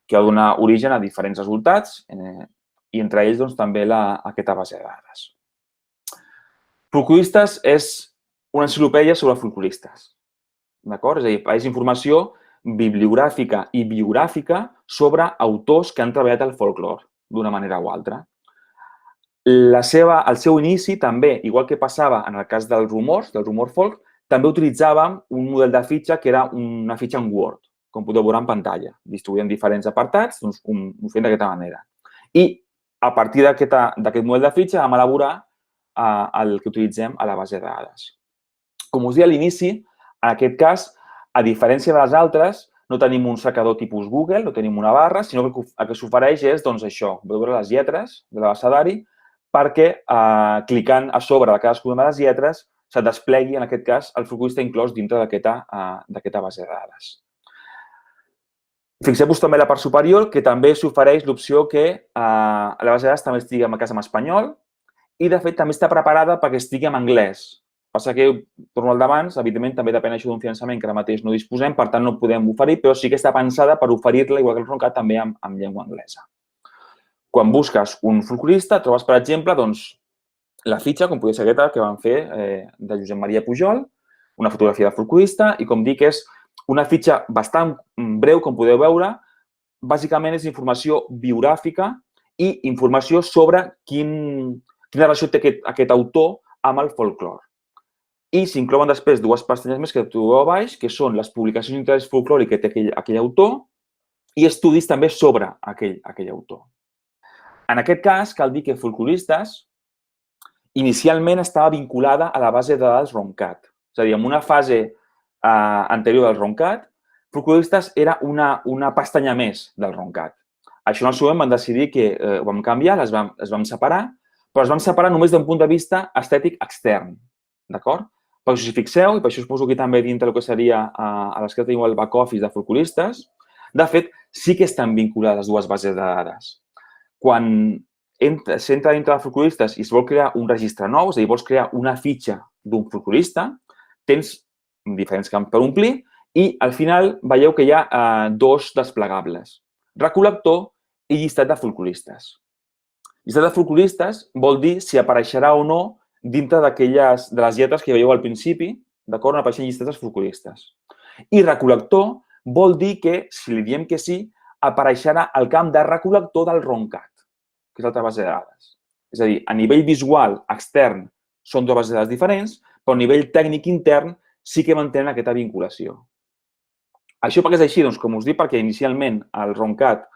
que va donar origen a diferents resultats i entre ells també aquesta base de dades. Folcloristes és una enciclopèdia sobre folcloristes. D'acord? És a dir, és informació bibliogràfica i biogràfica sobre autors que han treballat el folklore d'una manera o altra. El seu inici també, igual que passava en el cas dels rumors, del rumor folk, també utilitzàvem un model de fitxa que era una fitxa en Word, com podeu veure en pantalla, distribuïda en diferents apartats, doncs ho fem d'aquesta manera. I a partir d'aquest model de fitxa vam elaborar el que utilitzem a la base de dades. Com us deia a l'inici, en aquest cas, a diferència de les altres, no tenim un cercador tipus Google, no tenim una barra, sinó que el que s'ofereix és això, podeu veure les lletres de l'abecedari perquè clicant a sobre de cadascuna de les lletres se desplegui, en aquest cas, el folclorista inclòs dintre d'aquesta base de dades. Fixeu-vos també a la part superior que també s'ofereix l'opció que la base de dades també estigui en espanyol i, de fet, també està preparada perquè estigui en anglès. Passa que, torno al d'abans, evidentment també depèn això d'un finançament que ara mateix no disposem, per tant no podem oferir, però sí que està pensada per oferir-la, igual que el Roncat, també en llengua anglesa. Quan busques un folclorista, trobes, per exemple, la fitxa, com podia ser aquesta que van fer de Josep Maria Pujol, una fotografia de folclorista, i com dic, és una fitxa bastant breu, com podeu veure. Bàsicament és informació biogràfica i informació sobre quina relació té aquest autor amb el folclore. I s'inclouen després dues pestanyes més que trobeu a baix, que són les publicacions d'interès folclòric que té aquell autor i estudis també sobre aquell autor. En aquest cas, cal dir que Folcloristes inicialment estava vinculada a la base de dades Roncat. És a dir, en una fase anterior del Roncat, Folcloristes era una pestanya més del Roncat. Això en el seu moment van decidir que ho vam canviar, es vam separar, però es vam separar només d'un punt de vista estètic extern. D'acord? Perquè si us fixeu, i per això us poso aquí també dintre el que seria a l'esquerra tenim el back-office de Folcloristes, de fet, sí que estan vinculades les dues bases de dades. Quan s'entra dintre de folcloristes i es vol crear un registre nou, és a dir, vols crear una fitxa d'un folclorista, tens diferents camps per omplir i al final veieu que hi ha dos desplegables, recol·lector i llistat de folcloristes. Llistat de folcloristes vol dir si apareixerà o no dintre de les lletres que veieu al principi, d'acord? On apareixen llistats dels folcloristes. I recol·lector vol dir que, si li diem que sí, apareixerà el camp de recol·lector del Roncat, que és l'altra base de dades. És a dir, a nivell visual extern són dues bases de dades diferents, però a nivell tècnic intern sí que mantenen aquesta vinculació. Això per què és així? Doncs, com us dic, perquè inicialment el Roncat,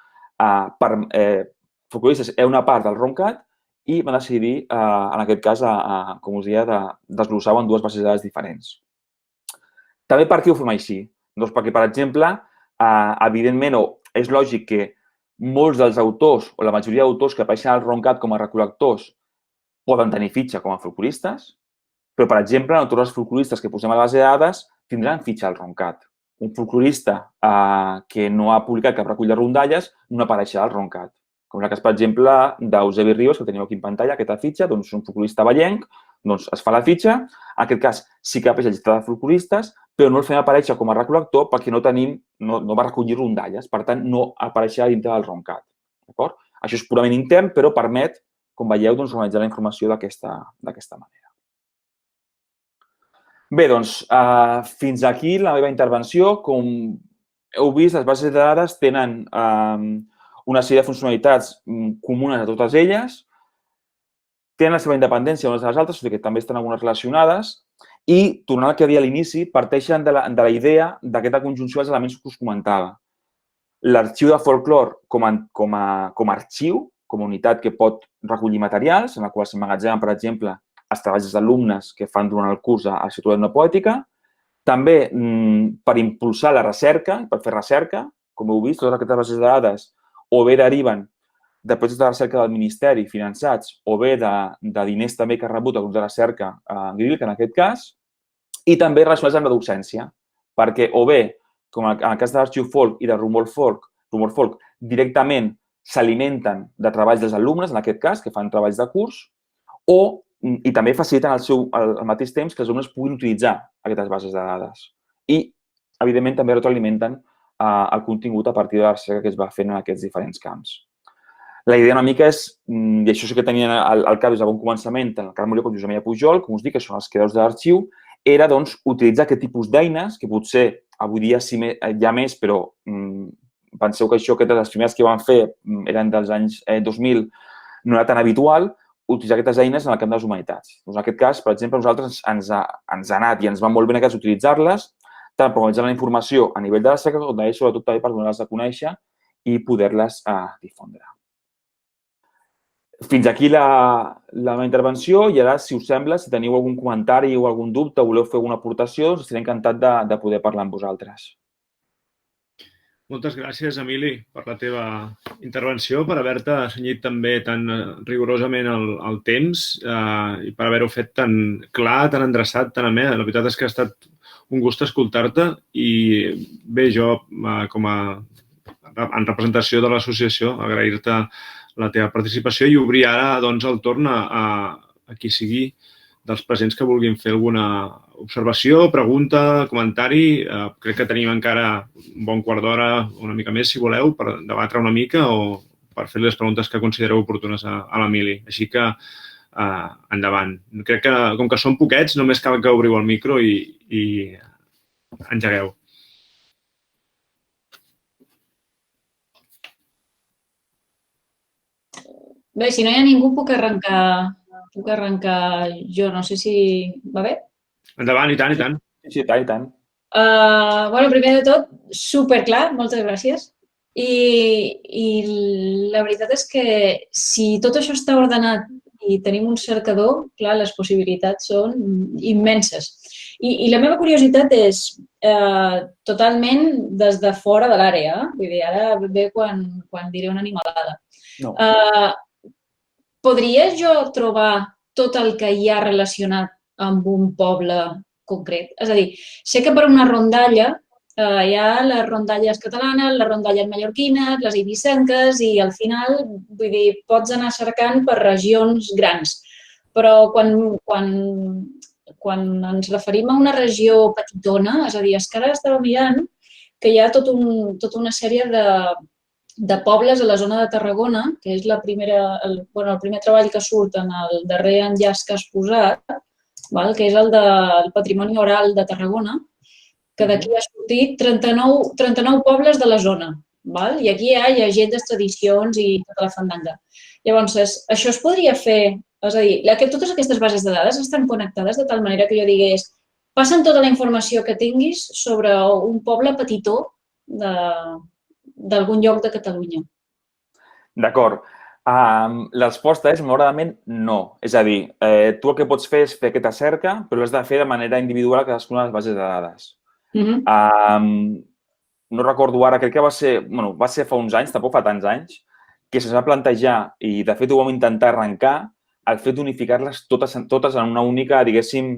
Folcloristes era una part del Roncat i van decidir, en aquest cas, com us deia, desglossar-ho en dues bases de dades diferents. També per què ho fem així? Doncs perquè, per exemple, evidentment, és lògic que molts dels autors, o la majoria d'autors que apareixen al Roncat com a recol·lectors, poden tenir fitxa com a folcloristes, però, per exemple, no tots els folcloristes que posem a la base de dades tindran fitxa al Roncat. Un folclorista que no ha publicat cap recull de rondalles no apareixerà al Roncat. Com és el cas, per exemple, d'Eusebi Ribas, que teniu aquí en pantalla, aquesta fitxa, doncs un folclorista vallenc, doncs es fa la fitxa. En aquest cas, sí que apareix el llistat de folcloristes, però no el fem aparèixer com a recol·lector perquè no va recollir rondalles, per tant, no apareixerà dintre del Roncat. D'acord? Això és purament intern, però permet, com veieu, doncs, organitzar la informació d'aquesta manera. Bé, doncs, fins aquí la meva intervenció. Com heu vist, les bases de dades tenen una sèrie de funcionalitats comunes a totes elles, tenen la seva independència unes de les altres, que també estan algunes relacionades, i, tornant al que deia a l'inici, parteixen de la idea d'aquesta conjunció dels elements que us comentava. L'arxiu de folklore com a arxiu, com a unitat que pot recollir materials, en la qual s'emmagatzemen, per exemple, els treballs dels alumnes que fan durant el curs a l'Institut d'Etno Poètica. També per impulsar la recerca, per fer recerca, com heu vist, totes aquestes bases de dades o bé deriven de projectes de recerca del Ministeri finançats o bé de diners també que ha rebut el grup de recerca GRILC, en aquest cas, i també relacionats amb la docència, perquè o bé, com en el cas de l'Arxiu Folk i de Rumor Folk, directament s'alimenten de treballs dels alumnes, en aquest cas, que fan treballs de curs, i també faciliten al mateix temps que els alumnes puguin utilitzar aquestes bases de dades. I, evidentment, també retroalimenten el contingut a partir de la recerca que es va fent en aquests diferents camps. La idea una mica és, i això sí que tenien al cap des de bon començament, tant el Carme Molló com Josep Maria Pujol, com us dic, que són els creadors de l'arxiu, era doncs utilitzar aquest tipus d'eines, que potser avui dia sí hi ha més, però penseu que les primeres que van fer eren dels anys 2000, no era tan habitual, utilitzar aquestes eines en el camp de les humanitats. En aquest cas, per exemple, a nosaltres ens ha anat i ens va molt bé en aquest cas utilitzar-les, tant per organitzar la informació a nivell de la recerca, com també, sobretot, també per donar-les a conèixer i poder-les difondre. Fins aquí la meva intervenció i ara, si us sembla, si teniu algun comentari o algun dubte o voleu fer alguna aportació, estaré encantat de poder parlar amb vosaltres. Moltes gràcies, Emili, per la teva intervenció, per haver-te cenyit també tan rigorosament el temps i per haver-ho fet tan clar, tan endreçat, tan amè. La veritat és que ha estat un gust escoltar-te i bé, jo, en representació de l'associació, agrair-te la teva participació i obrir ara doncs, el torn a qui sigui dels presents que vulguin fer alguna observació, pregunta, comentari. Crec que tenim encara un bon quart d'hora, una mica més, si voleu, per debatre una mica o per fer les preguntes que considereu oportunes a l'Emili. Així que endavant. Crec que, com que són poquets, només cal que obriu el micro i engegueu. Bé, si no hi ha ningú, puc arrencar jo. No sé si va bé. Endavant, i tant, i tant. Sí, i tant. Primer de tot, superclar, moltes gràcies. I la veritat és que si tot això està ordenat i tenim un cercador, clar, les possibilitats són immenses. I la meva curiositat és totalment des de fora de l'àrea. Vull dir, ara ve quan diré una animalada. No. Podria jo trobar tot el que hi ha relacionat amb un poble concret? És a dir, sé que per una rondalla hi ha les rondalles catalanes, les rondalles mallorquines, les eivissenques i al final, vull dir, pots anar cercant per regions grans. Però quan ens referim a una regió petitona, és a dir, és que ara estava mirant que hi ha tota una sèrie de pobles a la zona de Tarragona, que és el primer treball que surt en el darrer enllaç que has posat, que és el del patrimoni oral de Tarragona, que d'aquí ha sortit 39 pobles de la zona. I aquí hi ha llegendes, tradicions i tota la fandanga. Llavors, això es podria fer, és a dir, totes aquestes bases de dades estan connectades de tal manera que jo digués, passen tota la informació que tinguis sobre un poble petitó d'algun lloc de Catalunya. D'acord. La resposta és, malauradament, no. És a dir, tu el que pots fer és fer aquesta cerca, però l'has de fer de manera individual a cadascuna de les bases de dades. No recordo ara, crec que va ser fa uns anys, tampoc fa tants anys, que se'ns va plantejar, i de fet ho vam intentar arrencar, el fet d'unificar-les totes en una única, diguéssim,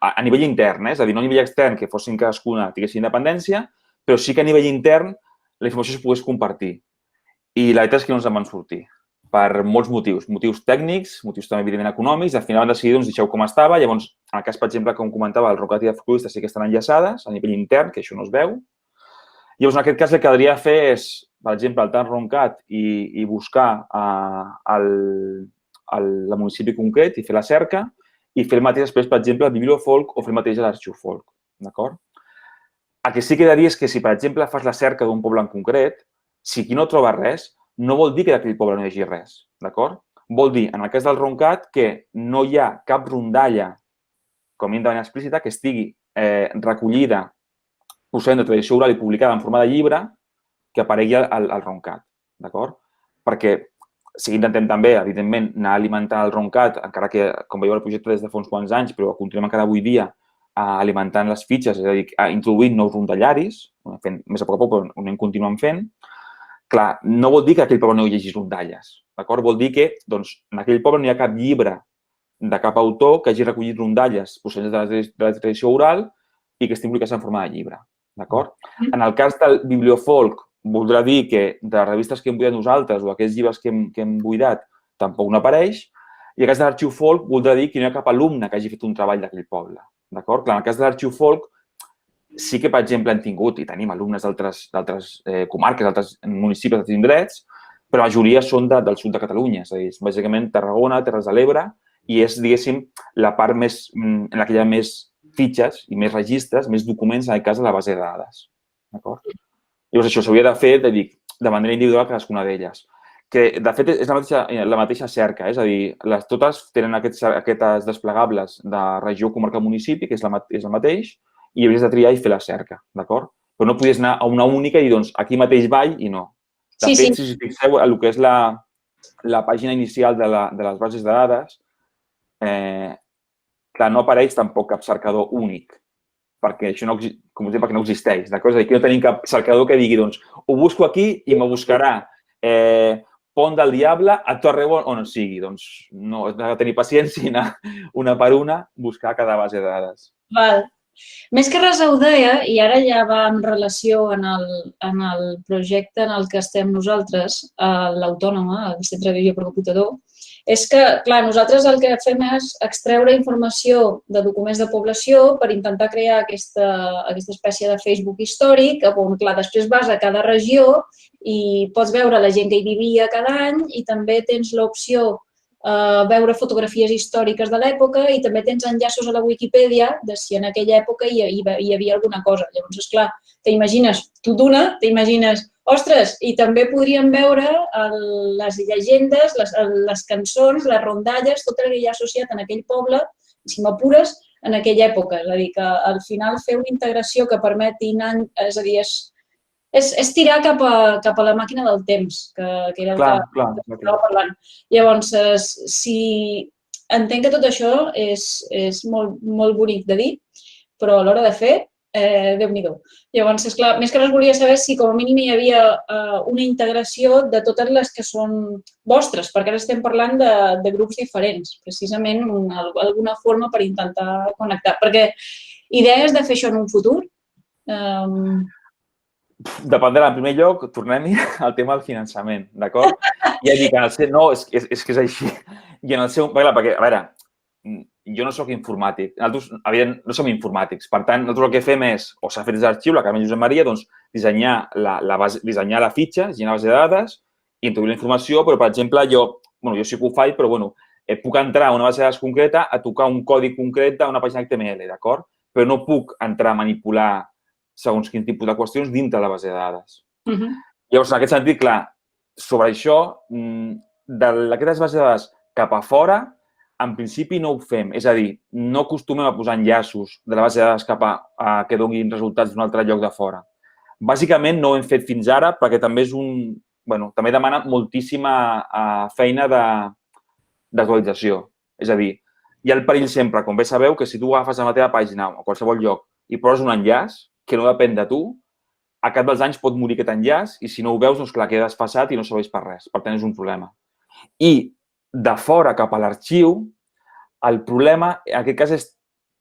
a nivell intern, és a dir, no a nivell extern, que fossin cadascuna, tinguessin independència, però sí que a nivell intern la informació es pogués compartir. I la veritat és que no ens en van sortir, per molts motius. Motius tècnics, motius també, evidentment, econòmics. Al final van decidir, doncs, deixeu com estava. Llavors, en el cas, per exemple, com comentava, el Roncat i el Folclorista sí que estan enllaçades a nivell intern, que això no es veu. Llavors, en aquest cas, el que caldria fer és, per exemple, alternar el Roncat i buscar el municipi concret i fer la cerca i fer el mateix després, per exemple, al Bibliofolk o fer el mateix a l'Arxiu Folk. D'acord? El que sí que he de dir és que si, per exemple, fas la cerca d'un poble en concret, si aquí no trobes res, no vol dir que d'aquell poble no hi hagi res. D'acord? Vol dir, en el cas del Roncat, que no hi ha cap rondalla, com a mínim de manera explícita, que estigui recollida procedent de tradició oral i publicada en forma de llibre que aparegui al Roncat. D'acord? Perquè sí que intentem també, evidentment, anar alimentant el Roncat, encara que, com veieu, el projecte des de fa uns quants anys, però continuem encara avui dia alimentant les fitxes, és a dir, introduint nous rondallaris, fent més a poc, però ho anem continuant fent. Clar, no vol dir que aquell poble no hi hagi rondalles, d'acord? Vol dir que, doncs, en aquell poble no hi ha cap llibre de cap autor que hagi recollit rondalles procedents de la tradició oral i que estiguin publicades en forma de llibre, d'acord? En el cas del Bibliofolk, voldrà dir que de les revistes que hem buidat nosaltres o aquests llibres que hem buidat tampoc no apareix. I en el cas de l'Arxiu Folk, voldrà dir que no hi ha cap alumne que hagi fet un treball d'aquell poble, d'acord? Clar, en el cas de l'Arxiu Folk, sí que, per exemple, hem tingut i tenim alumnes d'altres comarques, d'altres municipis, d'altres indrets, però la majoria són del sud de Catalunya, és a dir, bàsicament Tarragona, Terres de l'Ebre, i és, diguéssim, la part més en la que hi ha més fitxes i més registres, més documents, en el cas de la base de dades. D'acord? Llavors, això s'hauria de fer, de manera individual cadascuna d'elles. Que, de fet, és la mateixa cerca, és a dir, totes tenen aquestes desplegables de regió, comarca, municipi, que és el mateix, i hauries de triar i fer la cerca, d'acord? Però no podies anar a una única i dir, doncs, aquí mateix vaig i no. De fet, si us fixeu, el que és la pàgina inicial de les bases de dades, clar, no apareix tampoc cap cercador únic, perquè això no existeix, d'acord? És a dir, aquí no tenim cap cercador que digui, doncs, ho busco aquí i me buscarà Pont del Diable a Torreblanca, on sigui. Doncs no, has de tenir paciència i anar una per una buscar cada base de dades. Val. Més que res ho deia, i ara ja va en relació en el projecte en el que estem nosaltres, l'Autònoma, el Centre de Visió per Computador, és que, clar, nosaltres el que fem és extreure informació de documents de població per intentar crear aquesta espècie de Facebook històric, on, clar, després vas a cada regió i pots veure la gent que hi vivia cada any i també tens l'opció veure fotografies històriques de l'època i també tens enllaços a la Wikipedia de si en aquella època hi havia alguna cosa. Llavors, esclar, t'imagines, ostres, i també podríem veure les llegendes, les cançons, les rondalles, tot el que hi ha associat en aquell poble, si m'apures, en aquella època. És a dir, que al final fer una integració que permeti anar... És a dir, és tirar cap a la màquina del temps, que era el que estava parlant. Llavors, entenc que tot això és molt bonic de dir, però a l'hora de fer, Déu-n'hi-do. Llavors, esclar, més que res volia saber si com a mínim hi havia una integració de totes les que són vostres, perquè ara estem parlant de grups diferents, precisament alguna forma per intentar connectar. Perquè idees de fer això en un futur... Dependrà, en primer lloc, tornem-hi al tema del finançament, d'acord? Ja dic, no, és que és així. I en el seu... Perquè, a veure, jo no sóc informàtic. Nosaltres, evident, no som informàtics. Per tant, nosaltres el que fem és, o s'ha fet des d'arxiu, la Carme Josep Maria, doncs, dissenyar la fitxa, dissenyar la base de dades i introduir la informació, però, per exemple, jo sí que ho faig, però, puc entrar a una base de dades concreta a tocar un codi concret d'una pàgina HTML, d'acord? Però no puc entrar a manipular segons quin tipus de qüestions dintre de la base de dades. Llavors, en aquest sentit, clar, sobre això, d'aquestes bases de dades cap a fora, en principi no ho fem. És a dir, no acostumem a posar enllaços de la base de dades cap a que donin resultats d'un altre lloc de fora. Bàsicament no ho hem fet fins ara perquè també és també demana moltíssima feina d'actualització. És a dir, hi ha el perill sempre, com bé sabeu, que si tu agafes a la teva pàgina o a qualsevol lloc i poses un enllaç que no depèn de tu, a cap dels anys pot morir aquest enllaç i si no ho veus, doncs clar, queda desfasat i no serveix per res. Per tant, és un problema. I de fora cap a l'arxiu, el problema, en aquest cas,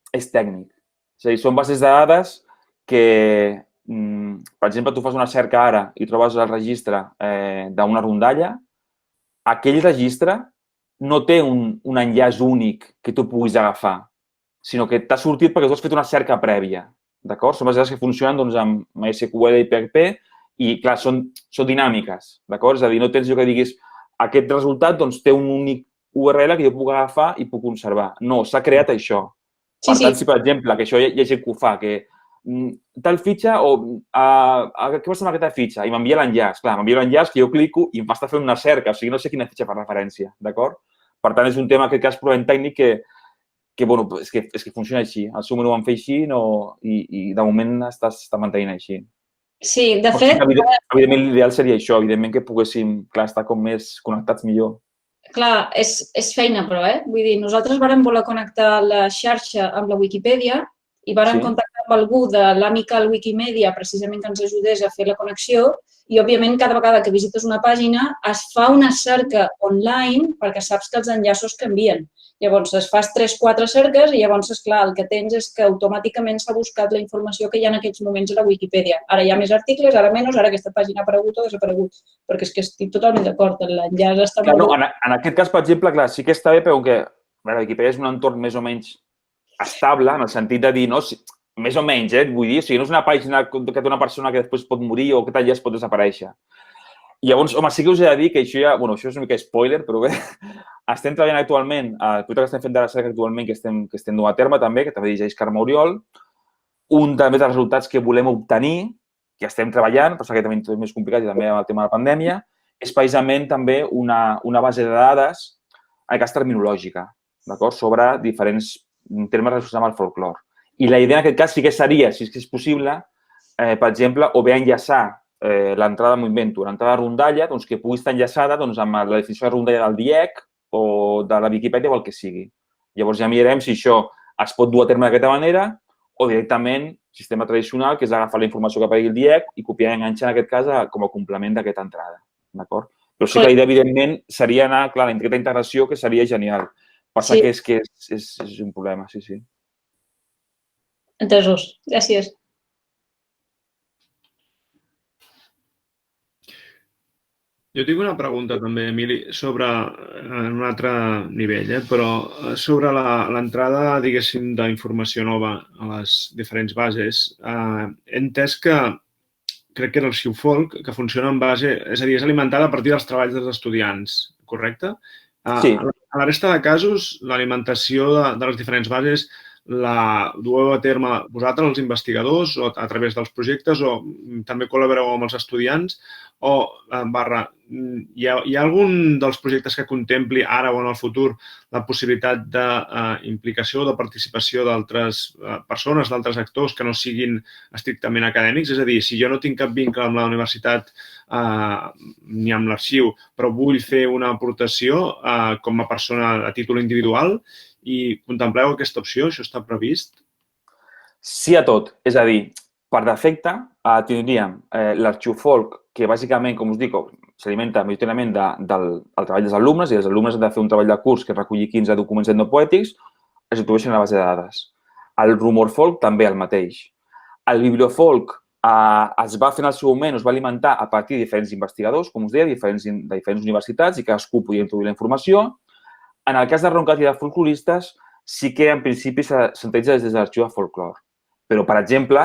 és tècnic. És a dir, són bases de dades que, per exemple, tu fas una cerca ara i trobes el registre d'una rondalla, aquell registre no té un enllaç únic que tu puguis agafar, sinó que t'ha sortit perquè tu has fet una cerca prèvia. D'acord? Són bases de dades que funcionen amb MySQL i PHP i, clar, són dinàmiques. D'acord? És a dir, no tens jo que diguis aquest resultat té un únic URL que jo puc agafar i puc conservar. No, s'ha creat això. Per tant, si, per exemple, que això hi ha gent que ho fa, que tal fitxa o què passa amb aquesta fitxa? I m'envia l'enllaç. Clar, m'envia l'enllaç que jo clico i em fa estar fent una cerca. O sigui, no sé quina fitxa fa referència. D'acord? Per tant, és un tema, en aquest cas, purament tècnic que és que funciona així. Al seu moment ho van fer així i de moment està mantenint així. Sí, de fet... Evidentment, l'ideal seria això. Evidentment que poguéssim, clar, estar com més connectats millor. Clar, és feina, però, Vull dir, nosaltres vàrem voler connectar la xarxa amb la Wikipedia i vàrem contactar amb algú de l'Amical Wikimedia, precisament que ens ajudés a fer la connexió i, òbviament, cada vegada que visites una pàgina es fa una cerca online perquè saps que els enllaços canvien. Llavors, es fas 3-4 cerques i llavors, esclar, el que tens és que automàticament s'ha buscat la informació que hi ha en aquests moments a la Wikipedia. Ara hi ha més articles, ara menys, ara aquesta pàgina ha aparegut o desaparegut. Perquè és que estic totalment d'acord, l'enllaç està molt... No, en aquest cas, per exemple, clar, sí que està bé, però que la Wikipedia és un entorn més o menys estable, en el sentit de dir, no, més o menys, vull dir, o sigui, no és una pàgina que té una persona que després pot morir o que tal enllaç pot desaparèixer. I llavors, home, sí que us he de dir que això ja, això és una mica spoiler, però bé, estem treballant actualment, el projecte que estem fent de la cerca actualment, que estem duent a terme també, que també dirigeix Carme Oriol, un també dels resultats que volem obtenir, que estem treballant, però que també és més complicat i també amb el tema de la pandèmia, és precisament també una base de dades, en aquest cas terminològica, d'acord, sobre diferents termes relacionats amb el folclore. I la idea en aquest cas sí que seria, si és possible, per exemple, o bé enllaçar l'entrada, m'ho invento, l'entrada de rondalla, doncs que pugui estar enllaçada amb la definició de rondalla del DIEC o de la Viquipèdia o el que sigui. Llavors ja mirarem si això es pot dur a terme d'aquesta manera o directament sistema tradicional, que és agafar la informació que pagui el DIEC i copiar i enganxar, en aquest cas, com a complement d'aquesta entrada. D'acord? Però sí que la idea, evidentment, seria anar, clar, aquesta integració, que seria genial. Passa que és un problema, sí. Entesos. Gràcies. Jo tinc una pregunta també, Emili, sobre un altre nivell, però sobre l'entrada, diguéssim, d'informació nova a les diferents bases. He entès que, crec que era el Siufolk, que funciona en base, és a dir, és alimentada a partir dels treballs dels estudiants, correcte? Sí. A la resta de casos, l'alimentació de les diferents bases la dueu a terme vosaltres, els investigadors, o a través dels projectes, o també col·laboreu amb els estudiants, o hi ha algun dels projectes que contempli ara o en el futur la possibilitat d'implicació o de participació d'altres persones, d'altres actors que no siguin estrictament acadèmics? És a dir, si jo no tinc cap vincle amb la universitat ni amb l'arxiu, però vull fer una aportació com a persona a títol individual, i contempleu aquesta opció? Això està previst? Sí a tot. És a dir, per defecte, tindríem l'arxiu Folk, que bàsicament, com us dic, s'alimenta majoritàriament del treball dels alumnes, i els alumnes han de fer un treball de curs que reculli 15 documents etnopoètics, es introdueixen a la base de dades. El Rumor Folk també el mateix. El Bibliofolk es va fer en el seu moment, es va alimentar a partir de diferents investigadors, com us deia, de diferents universitats, i cadascú podia introduir la informació. En el cas de Roncat i de folcloristes, sí que en principi se centralitza des de l'arxiu de folklore. Però, per exemple,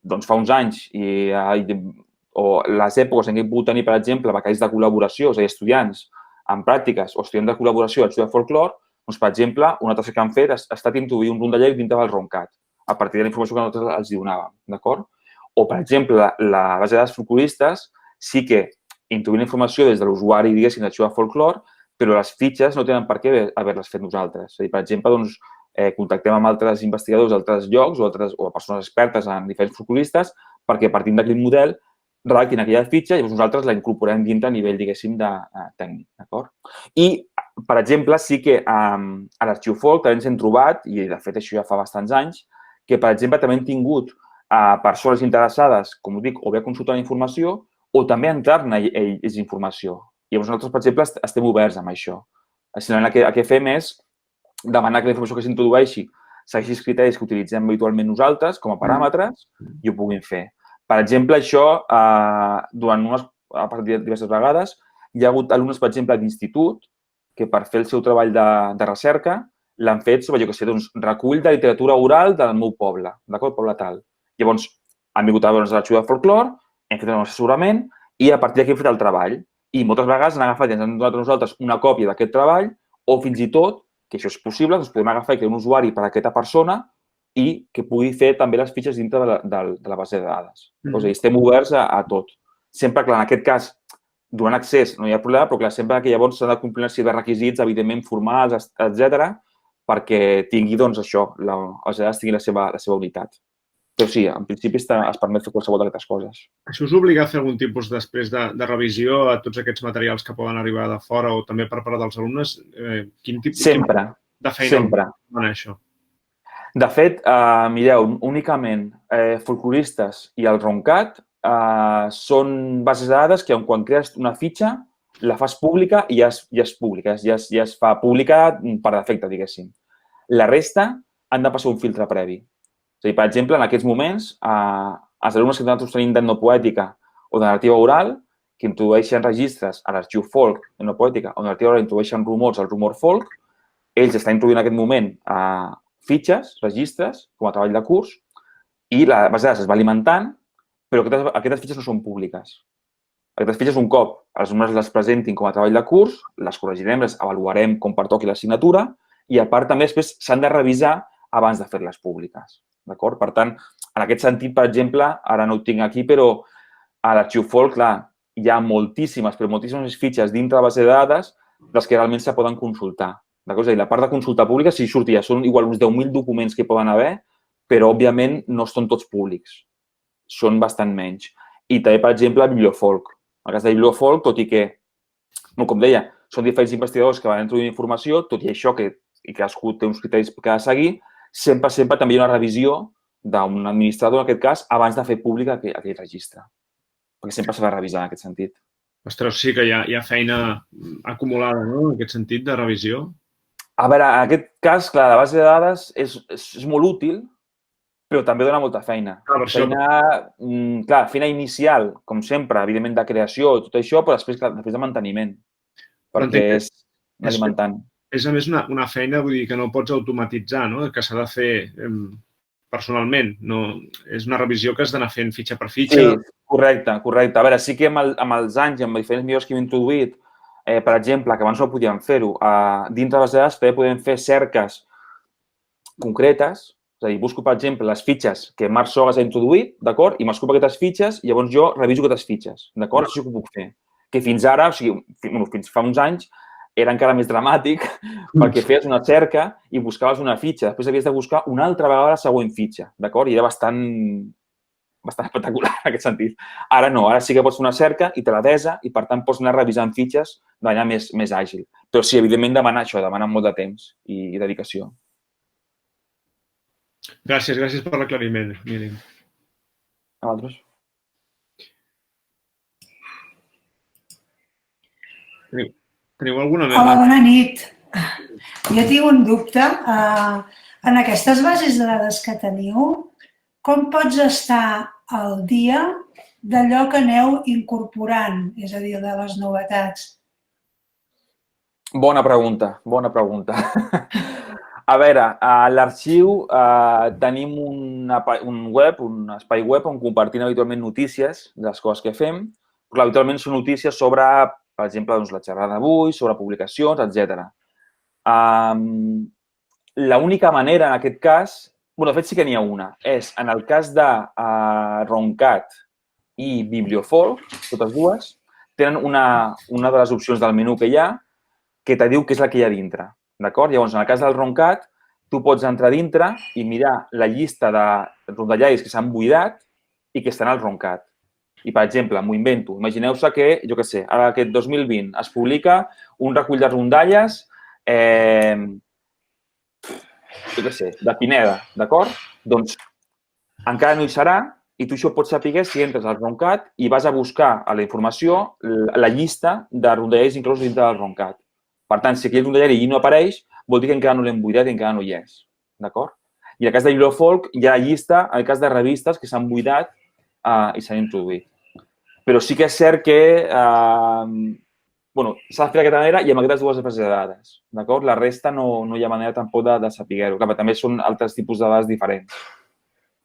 doncs fa uns anys o les èpoques en què hem pogut tenir, per exemple, becaris de col·laboració, és a dir, estudiants en pràctiques o estudiants de col·laboració a l'arxiu de folklore, doncs, per exemple, una tasca que han fet ha estat introduir un rondallet dintre del Roncat, a partir de la informació que nosaltres els donàvem, d'acord? O, per exemple, la base de dades folcloristes sí que introduint informació des de l'usuari, diguéssim, d'arxiu de folklore, però les fitxes no tenen per què haver-les fet nosaltres. És a dir, per exemple, doncs, contactem amb altres investigadors d'altres llocs o persones expertes en diferents folcloristes perquè partint d'aquell model redactin aquella fitxa i llavors nosaltres la incorporem dintre a nivell, diguéssim, de tècnic. D'acord? I, per exemple, sí que a l'arxiu Folk també ens hem trobat, i de fet això ja fa bastants anys, que, per exemple, també hem tingut persones interessades, com us dic, o bé a consultar la informació o també a entrar-ne ells informació. I llavors nosaltres, per exemple, estem oberts amb això. El que fem és demanar que la informació que s'introdueixi segueixi els criteris que utilitzem habitualment nosaltres com a paràmetres i ho puguin fer. Per exemple, això, a partir de diverses vegades, hi ha hagut alumnes, per exemple, d'institut que per fer el seu treball de recerca l'han fet sobre, jo què sé, doncs, recull de literatura oral del meu poble, d'acord? Poble tal. Llavors, han vingut a veure'ns l'arxiu de folklore, hem fet un assessorament i a partir d'aquí hem fet el treball. I moltes vegades han agafat i ens han donat a nosaltres una còpia d'aquest treball o fins i tot, que això és possible, doncs podem agafar i crear un usuari per a aquesta persona i que pugui fer també les fitxes dintre de la base de dades. És a dir, estem oberts a tot. Sempre, clar, en aquest cas, donant accés no hi ha problema, però clar, sempre que llavors s'han de complir una sèrie de requisits, evidentment formals, etc., perquè tingui, doncs, això, les dades tinguin la seva unitat. Però sí, en principi es permet fer qualsevol d'aquestes coses. Això us obliga a fer algun tipus després de revisió a tots aquests materials que poden arribar de fora o també per part dels alumnes? Quin tipus de feina dona això? De fet, mireu, únicament folcloristes i el Roncat són bases de dades que quan crees una fitxa la fas pública i ja és pública, ja es fa pública per defecte, diguéssim. La resta han de passar un filtre previ. És a dir, per exemple, en aquests moments, els alumnes que nosaltres tenim d'etnopoètica o de narrativa oral, que introdueixen registres a l'arxiu Folk, etnopoètica, o de narrativa oral introdueixen rumors al Rumor Folk, ells estan introduint en aquest moment fitxes, registres, com a treball de curs, i la base de dades es va alimentant, però aquestes fitxes no són públiques. Aquestes fitxes, un cop els alumnes les presentin com a treball de curs, les corregirem, les avaluarem com pertoqui l'assignatura i, a part, també després s'han de revisar abans de fer-les públiques. D'acord? Per tant, en aquest sentit, per exemple, ara no ho tinc aquí, però a l'arxiu Folk, clar, hi ha moltíssimes, però moltíssimes fitxes dintre de la base de dades dels que realment se poden consultar. D'acord? És a dir, la part de consulta pública, si sortia, són igual uns 10.000 documents que poden haver, però, òbviament, no són tots públics. Són bastant menys. I també, per exemple, el Bibliofolk. En el cas de Bibliofolk, tot i que, com deia, són diferents investigadors que van introduir informació, tot i això que cadascú té uns criteris que ha de seguir, sempre també hi ha una revisió d'un administrador, en aquest cas, abans de fer públic aquell registre. Perquè sempre s'ha de revisar en aquest sentit. Ostres, sí que hi ha feina acumulada, no?, en aquest sentit, de revisió. A veure, en aquest cas, clar, la base de dades és molt útil, però també dona molta feina. Feina inicial, com sempre, evidentment de creació i tot això, però després de manteniment, perquè és alimentant. És, a més, una feina, vull dir, que no pots automatitzar, no?, que s'ha de fer personalment. És una revisió que has d'anar fent fitxa per fitxa. Sí, correcte. A veure, sí que amb els anys i amb diferents millors que hem introduït, per exemple, que abans no podíem fer-ho, dintre de les dades també podem fer cerques concretes, és a dir, busco, per exemple, les fitxes que Marc Sogas ha introduït, d'acord? I m'escopo aquestes fitxes i llavors jo reviso aquestes fitxes, d'acord? Això sí que ho puc fer. Que fins ara, o sigui, fins fa uns anys, era encara més dramàtic perquè feies una cerca i buscaves una fitxa. Després havies de buscar una altra vegada la següent fitxa, d'acord? I era bastant espectacular en aquest sentit. Ara no, ara sí que pots fer una cerca i te la desa i, per tant, pots anar revisant fitxes de manera més àgil. Però sí, evidentment, demana molt de temps i dedicació. Gràcies per l'aclariment, Emili. A vosaltres? Teniu alguna més? Hola, bona nit. Jo tinc un dubte. En aquestes bases de dades que teniu, com pots estar al dia d'allò que aneu incorporant, és a dir, de les novetats? Bona pregunta, bona pregunta. A veure, a l'arxiu tenim un web, un espai web on compartim habitualment notícies de les coses que fem. Però habitualment són notícies sobre, per exemple, la xerrada d'avui, sobre publicacions, etc. L'única manera, en aquest cas, de fet sí que n'hi ha una, és en el cas de Roncat i Bibliofolk, totes dues, tenen una de les opcions del menú que hi ha que te diu què és la que hi ha dintre. D'acord? Llavors, en el cas del Roncat, tu pots entrar dintre i mirar la llista de rondallaris que s'han buidat i que estan al Roncat. I, per exemple, m'ho invento. Imagineu-se que, jo què sé, ara aquest 2020 es publica un recull de rondalles jo què sé, de Pineda, d'acord? Doncs encara no hi serà i tu això pots saber si entres al Roncat i vas a buscar a la informació la llista de rondallaris inclosos dintre del Roncat. Per tant, si aquell rondallari no apareix, vol dir que encara no l'hem buidat i encara no hi és, d'acord? I en el cas de Bibliofolk hi ha la llista, en el cas de revistes que s'han buidat i s'han introduït. Però sí que és cert que s'ha de fer d'aquesta manera i amb aquestes dues bases de dades, d'acord? La resta no hi ha manera tampoc de saber-ho. Clar, també són altres tipus de dades diferents.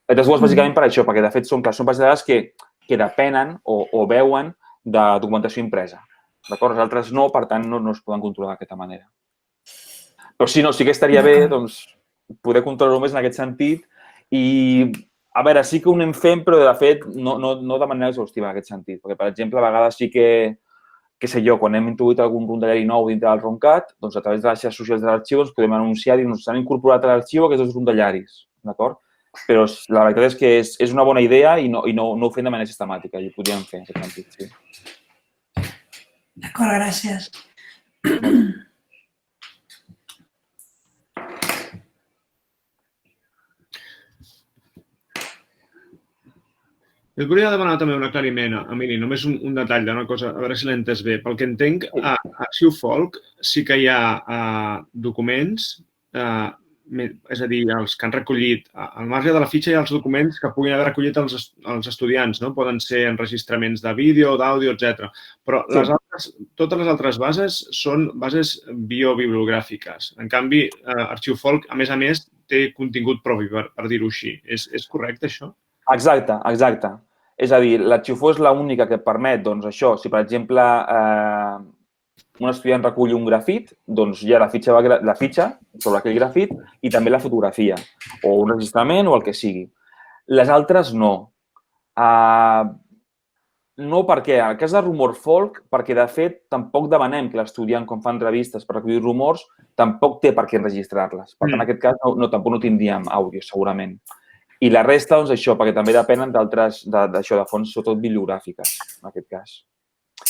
Aquestes dues, bàsicament, per això, perquè, de fet, són bases de dades que depenen o veuen de documentació impresa. D'acord? Les altres no, per tant, no es poden controlar d'aquesta manera. Però sí que estaria bé poder controlar-ho més en aquest sentit i, a veure, sí que ho anem fent, però, de fet, no de manera exhaustiva en aquest sentit. Perquè, per exemple, a vegades sí que, què sé jo, quan hem introduït algun rondallari nou dintre del Roncat, doncs a través de les xarxes socials de l'arxiu ens podem anunciar i s'han incorporat a l'arxiu aquests dos rondallaris, d'acord? Però la veritat és que és una bona idea i no ho fem de manera sistemàtica i ho podríem fer en aquest sentit, sí. D'acord, gràcies. Jo et volia demanar també un aclariment, Emili, només un detall d'una cosa, a veure si l'he entès bé. Pel que entenc, a Arxiu Folk sí que hi ha documents, és a dir, els que han recollit, al marge de la fitxa hi ha els documents que puguin haver recollit els estudiants, no? Poden ser enregistraments de vídeo, d'àudio, etc. Però totes les altres bases són bases biobibliogràfiques. En canvi, Arxiu Folk, a més, té contingut propi, per dir-ho així. És correcte, això? Exacte. És a dir, l'arxiu Folk és l'única que et permet, doncs, això, si, per exemple, un estudiant recull un grafit, doncs hi ha la fitxa sobre aquell grafit i també la fotografia, o un registrament o el que sigui. Les altres no. No perquè, en el cas de Rumor Folk, perquè de fet tampoc demanem que l'estudiant, quan fa entrevistes per recollir rumors, tampoc té per què enregistrar-les. Per tant, en aquest cas tampoc no tindríem àudio, segurament. I la resta, doncs, això, perquè també depenen d'altres, d'això, de fonts, sobretot bibliogràfiques, en aquest cas.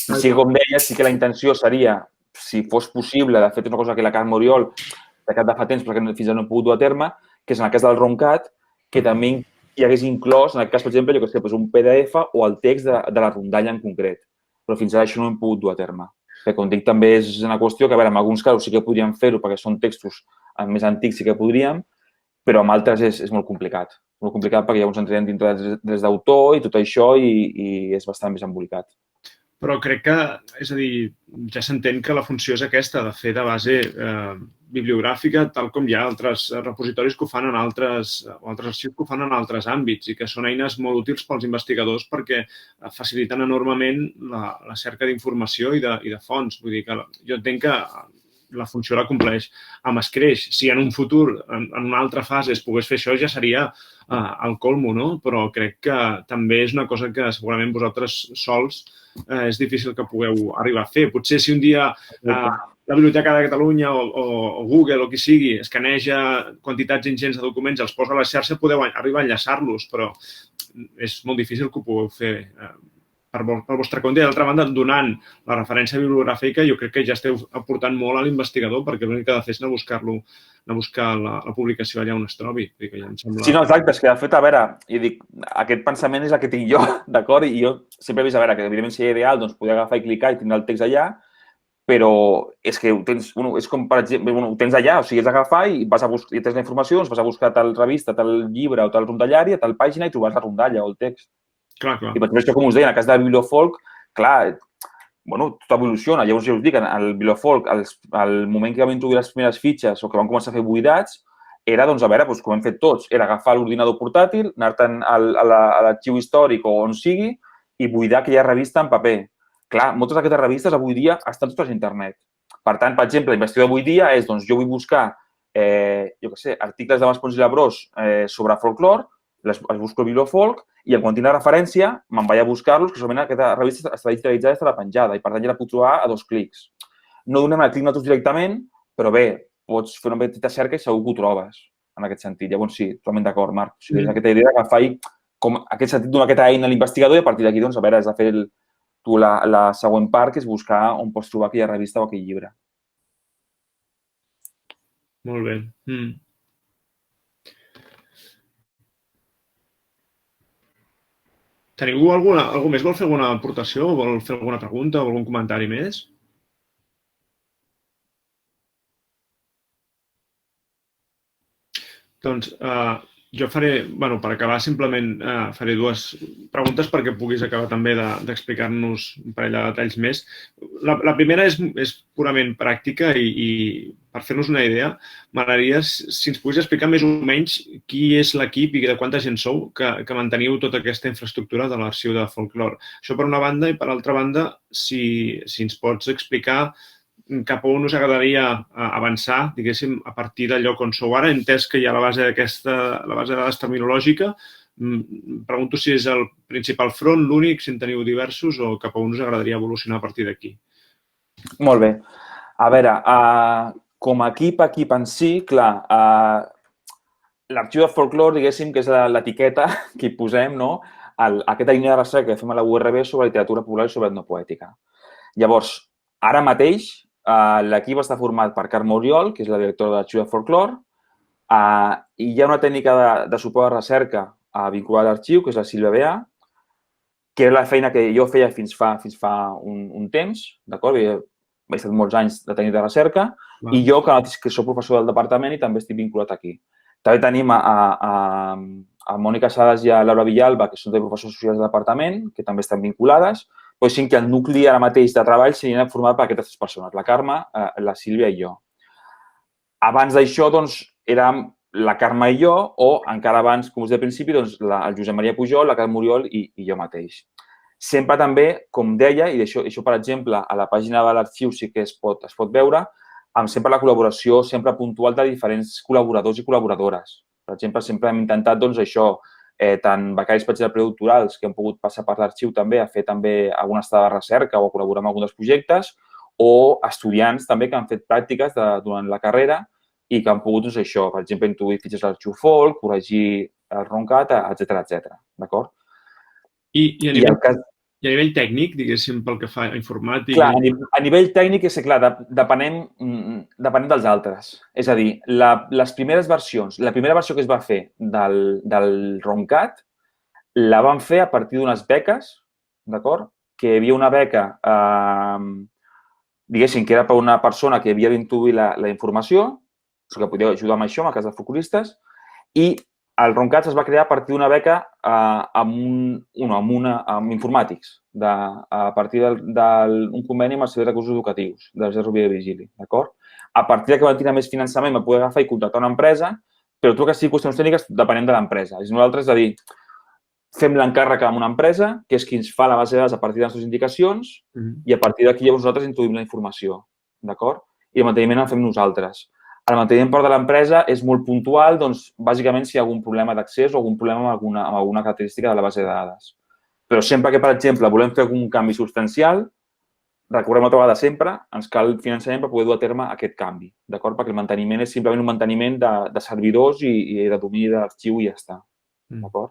I sí, com deia, sí que la intenció seria, si fos possible, de fet, és una cosa que la Carme Oriol de cap de fa temps, perquè fins ara no he pogut dur a terme, que és en el cas del Roncat, que també hi hagués inclòs, en el cas, per exemple, jo que sé, un PDF o el text de la rondalla en concret. Però fins ara això no ho hem pogut dur a terme. Perquè, com dic, també és una qüestió que, a veure, en alguns casos sí que podríem fer-ho perquè són textos més antics, sí que podríem, però amb altres és molt complicat. Molt complicat perquè llavors entrem dintre dels drets d'autor i tot això i és bastant més embolicat. Però crec que, és a dir, ja s'entén que la funció és aquesta, de fer de base bibliogràfica, tal com hi ha altres repositoris que ho fan en altres, o altres arxius que ho fan en altres àmbits i que són eines molt útils pels investigadors perquè faciliten enormement la cerca d'informació i de fonts. Vull dir que jo entenc que la funció la compleix amb escreix. Si en un futur, en una altra fase, es pogués fer això, ja seria el colmo, no? Però crec que també és una cosa que segurament vosaltres sols és difícil que pugueu arribar a fer. Potser si un dia la Biblioteca de Catalunya o Google o qui sigui escaneja quantitats ingents de documents, els posa a la xarxa, podeu arribar a enllaçar-los, però és molt difícil que ho pugueu fer pel vostre compte. I d'altra banda, donant la referència bibliogràfica, jo crec que ja esteu aportant molt a l'investigador perquè l'únic que ha de fer és anar a buscar la publicació allà on es trobi. Sí, no, exacte. És que, de fet, a veure, jo dic, aquest pensament és el que tinc jo, d'acord? I jo sempre he vist, a veure, que evidentment seria ideal, doncs, poder agafar i clicar i tindre el text allà, però és que ho tens, és com, per exemple, ho tens allà, o sigui, has d'agafar i vas a buscar, i tens la informació, doncs vas a buscar tal revista, tal llibre o tal rondallari, a tal pàgina i trobes la rondalla o el text. Clar. I per això, com us deia, en el cas de Bibliofolk, clar, tot evoluciona. Llavors, ja us dic, el Bibliofolk, al moment que vam introduir les primeres fitxes o que vam començar a fer buidats, era, doncs, a veure, com hem fet tots, era agafar l'ordinador portàtil, anar-te'n a l'arxiu històric o on sigui i buidar aquella revista en paper. Clar, moltes d'aquestes revistes avui dia estan totes a internet. Per tant, per exemple, la investigació d'avui dia és, doncs, jo vull buscar, jo què sé, articles de Maspons i Labrós sobre folklore, els busco a Bibliofolk i quan tinc la referència me'n vaig a buscar-los, que solament aquesta revista està digitalitzada i estarà penjada i per tant ja la puc trobar a 2 clics. No donem el clic nosaltres directament, però bé, pots fer una petita cerca i segur que ho trobes en aquest sentit. Llavors sí, totalment d'acord, Marc. O sigui, és aquesta idea d'agafar com aquest sentit donar aquesta eina a l'investigador i a partir d'aquí, doncs, a veure, has de fer tu la següent part, que és buscar on pots trobar aquella revista o aquell llibre. Molt bé. Teniu algú més? Vol fer alguna aportació? Vol fer alguna pregunta o algun comentari més? Doncs jo faré, per acabar, simplement faré 2 preguntes perquè puguis acabar també d'explicar-nos un parell de detalls més. La primera és purament pràctica i per fer-nos una idea, m'agradaria si ens pogués explicar més o menys qui és l'equip i de quanta gent sou que manteniu tota aquesta infraestructura de l'arxiu de folklore. Això per una banda i per altra banda, si ens pots explicar cap a on us agradaria avançar, diguéssim, a partir del lloc on sou ara. He entès que hi ha la base de dades terminològica. Pregunto si és el principal front, l'únic, si en teniu diversos, o cap a on us agradaria evolucionar a partir d'aquí. Molt bé. A veure, com a equip en si, clar, l'arxiu de folklore, diguéssim, que és l'etiqueta que hi posem, no? Aquesta línia de recerca que fem a la URB sobre literatura popular i sobre etnopoètica. Llavors, ara mateix, l'equip està format per Carme Oriol, que és la directora de l'Arxiu de Folklore, i hi ha una tècnica de suport de recerca vinculada a l'arxiu, que és la Sílvia Beà, que era la feina que jo feia fins fa un temps, d'acord? He estat molts anys de tècnica de recerca, i jo, que soc professor del departament i també estic vinculat aquí. També tenim a Mònica Sales i a Laura Villalba, que són de professors socials del departament, que també estan vinculades, però sí que el nucli ara mateix de treball seria format per aquestes 3 persones, la Carme, la Sílvia i jo. Abans d'això, doncs, érem la Carme i jo, o encara abans, com us deia al principi, doncs, el Josep Maria Pujol, la Carme Oriol i jo mateix. Sempre també, com deia, i això, per exemple, a la pàgina de l'arxiu sí que es pot veure, amb sempre la col·laboració sempre puntual de diferents col·laboradors i col·laboradores. Per exemple, sempre hem intentat, doncs, això, tant becaris, per exemple, predoctorals que han pogut passar per l'arxiu també a fer també alguna estada de recerca o a col·laborar amb alguns dels projectes, o estudiants també que han fet pràctiques durant la carrera i que han pogut, doncs, això, per exemple, introduir fitxes a l'arxiu folk, corregir el RONCAT, etcètera. D'acord? I a nivell tècnic, diguéssim, pel que fa a informàtica... Clar, a nivell tècnic, és clar, depenem dels altres. És a dir, les primeres versions, la primera versió que es va fer del RONCAT la van fer a partir d'unes beques, d'acord? Que hi havia una beca, diguéssim, que era per una persona que havia d'introduir la informació, que podia ajudar amb això, en el cas de folcloristes, i el Roncat es va crear a partir d'una beca amb informàtics, a partir d'un conveni amb els serveis de recursos educatius, de la Rovira i Vigili, d'acord? A partir que van tenir més finançament, van poder agafar i contractar una empresa, però tot el que sigui qüestions tècniques depenent de l'empresa. És nosaltres, és a dir, fem l'encàrrec amb una empresa, que és qui ens fa la base de dades a partir de les nostres indicacions, i a partir d'aquí llavors nosaltres introduïm la informació, d'acord? I el manteniment el fem nosaltres. El manteniment per de l'empresa és molt puntual, doncs, bàsicament, si hi ha algun problema d'accés o algun problema amb alguna característica de la base de dades. Però sempre que, per exemple, volem fer algun canvi substancial, recordem altra vegada sempre, ens cal finançament per poder dur a terme aquest canvi, d'acord? Perquè el manteniment és simplement un manteniment de servidors i de domini d'arxiu i ja està, d'acord?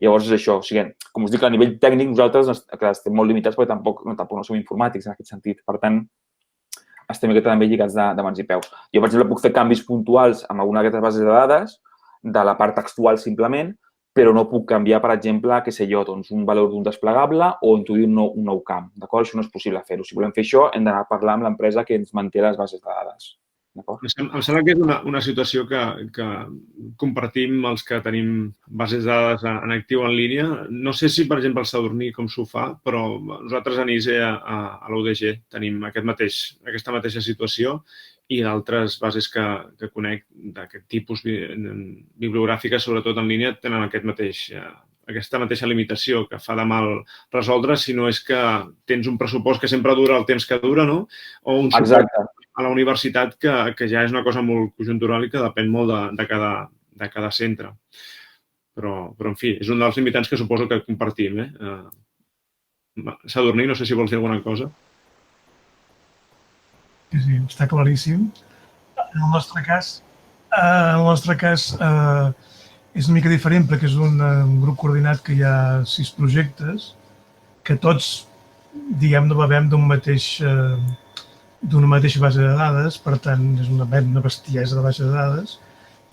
Llavors és això, o sigui, com us dic, a nivell tècnic nosaltres estem molt limitats perquè tampoc no som informàtics en aquest sentit. Per tant, estem també lligats de mans i peus. Jo, per exemple, puc fer canvis puntuals amb alguna d'aquestes bases de dades, de la part textual simplement, però no puc canviar, per exemple, què sé jo, doncs un valor d'un desplegable o introduir un nou camp, d'acord? Això no és possible fer-ho. Si volem fer això, hem d'anar a parlar amb l'empresa que ens manté les bases de dades. Em sembla que és una situació que compartim els que tenim bases de dades en actiu en línia. No sé si, per exemple, el Sadurní com s'ho fa, però nosaltres a NISE, a l'UDG, tenim aquesta mateixa situació i d'altres bases que conec d'aquest tipus bibliogràfiques, sobretot en línia, tenen aquesta mateixa limitació que fa de mal resoldre si no és que tens un pressupost que sempre dura el temps que dura, no? O un suport a la universitat que ja és una cosa molt conjuntural i que depèn molt de cada centre. Però, en fi, és un dels limitants que suposo que compartim. Sadurní, no sé si vols dir alguna cosa. Sí, està claríssim. En el nostre cas és una mica diferent perquè és un grup coordinat que hi ha 6 projectes que tots, diguem-ne, bevem d'una mateixa base de dades, per tant, és una bestiesa de base de dades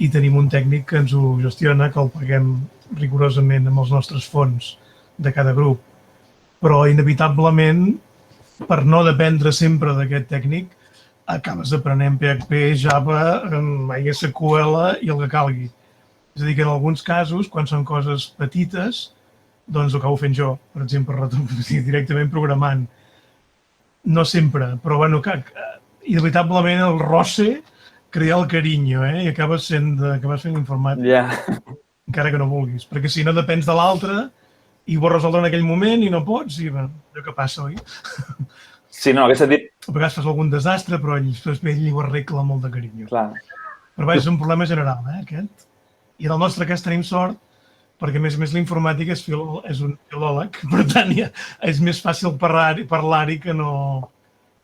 i tenim un tècnic que ens ho gestiona, que el paguem rigorosament amb els nostres fons de cada grup. Però, inevitablement, per no dependre sempre d'aquest tècnic, acabes aprenent PHP, Java, MySQL i el que calgui. És a dir, que en alguns casos, quan són coses petites, doncs ho acabo fent jo, per exemple, directament programant. No sempre, però bueno, inevitablement el roce crea el carinyo, i acabes fent informàtic, encara que no vulguis, perquè si no depens de l'altre i ho vols resoldre en aquell moment i no pots, i bueno, allò que passa, oi? Sí, no, en aquest sentit... A vegades fas algun desastre, però ell ho arregla molt de carinyo. Clar. Però vaja, és un problema general, aquest. I en el nostre cas tenim sort, perquè a més l'informàtic és un filòleg, per tant és més fàcil parlar-hi que no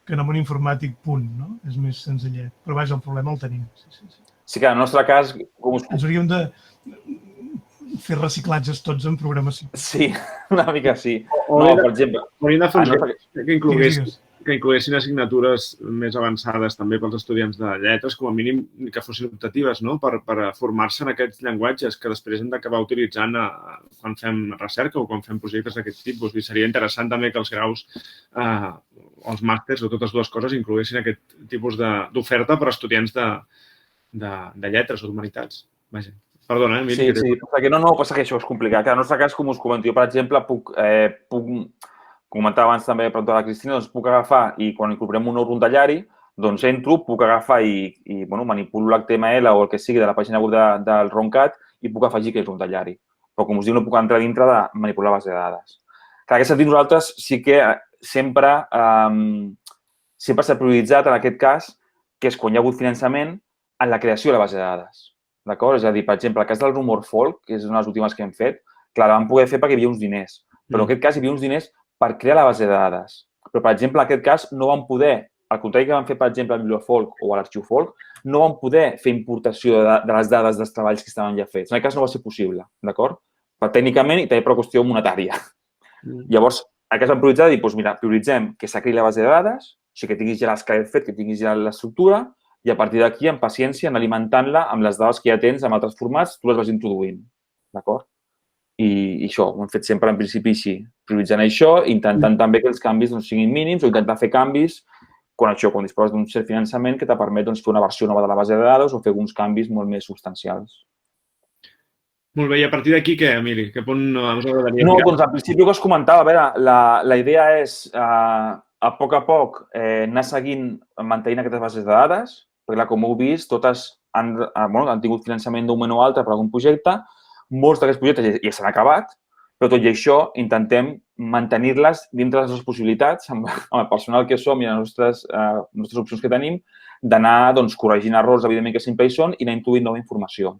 amb un informàtic punt, no? És més senzillet. Però vaja, el problema el tenim. Sí que en el nostre cas... Ens hauríem de fer reciclatges tots en programació. Sí, una mica sí. No, per exemple... Hauríem de fer que incloguessin assignatures més avançades també pels estudiants de lletres, com a mínim que fossin optatives, no? Per formar-se en aquests llenguatges que després hem d'acabar utilitzant quan fem recerca o quan fem projectes d'aquest tipus. I seria interessant també que els graus, els màsters o totes dues coses incloguessin aquest tipus d'oferta per a estudiants de lletres o d'humanitats. Vaja. Perdona, Emili. Sí, passa que això és complicat. En el nostre cas, com us comento, jo, per exemple, puc comentava abans també per la Cristina, doncs puc agafar i quan incorporem un nou rondellari, doncs entro, puc agafar i manipulo l'HTML o el que sigui de la pàgina web del Roncat i puc afegir aquell rondellari. Però, com us dic, no puc entrar dintre de manipular la base de dades. En aquest sentit, nosaltres sí que sempre s'ha prioritzat, en aquest cas, que és quan hi ha hagut finançament en la creació de la base de dades. D'acord? És a dir, per exemple, el cas del Rumor Folk, que és una de les últimes que hem fet, clar, la vam poder fer perquè hi havia uns diners. Però en aquest cas hi havia uns diners per crear la base de dades. Però, per exemple, en aquest cas no vam poder, al contrari que vam fer, per exemple, al Bibliofolk o a l'Arxiu Folk, no vam poder fer importació de les dades dels treballs que estaven ja fets. En aquest cas no va ser possible, d'acord? Tècnicament i també per qüestió monetària. Llavors, el que es va prioritzar és dir, doncs mira, prioritzem que s'acreï la base de dades, o sigui, que tinguis ja l'esquelet fet, que tinguis ja l'estructura, i a partir d'aquí, amb paciència, anar alimentant-la amb les dades que ja tens en altres formats, tu les vas introduint, d'acord? I això, ho hem fet sempre en principi així, prioritzant això, intentant també que els canvis siguin mínims o intentar fer canvis quan disposes d'un cert finançament que te permet fer una versió nova de la base de dades o fer alguns canvis molt més substancials. Molt bé, i a partir d'aquí què, Emili? Què punt us agradaria No, ficar? doncs al principi el que us comentava, a veure, la idea és a poc anar seguint, mantenint aquestes bases de dades, perquè clar, com heu vist, totes han tingut finançament d'un moment o altre per algun projecte, molts d'aquests projectes ja s'han acabat, però tot i això intentem mantenir-les dintre de les nostres possibilitats, amb el personal que som i les nostres opcions que tenim, d'anar corregint errors, evidentment, que sempre hi són, i anar introduint nova informació.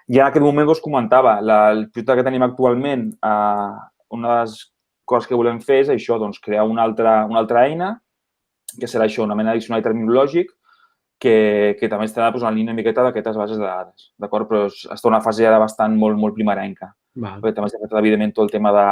I en aquest moment us comentava, el projecte que tenim actualment, una de les coses que volem fer és això, crear una altra eina, que serà això, una mena de diccionari terminològic, que també estarà en la línia una miqueta d'aquestes bases de dades, d'acord? Però està en una fase ara bastant molt primerenca. Perquè també s'ha fet, evidentment, tot el tema de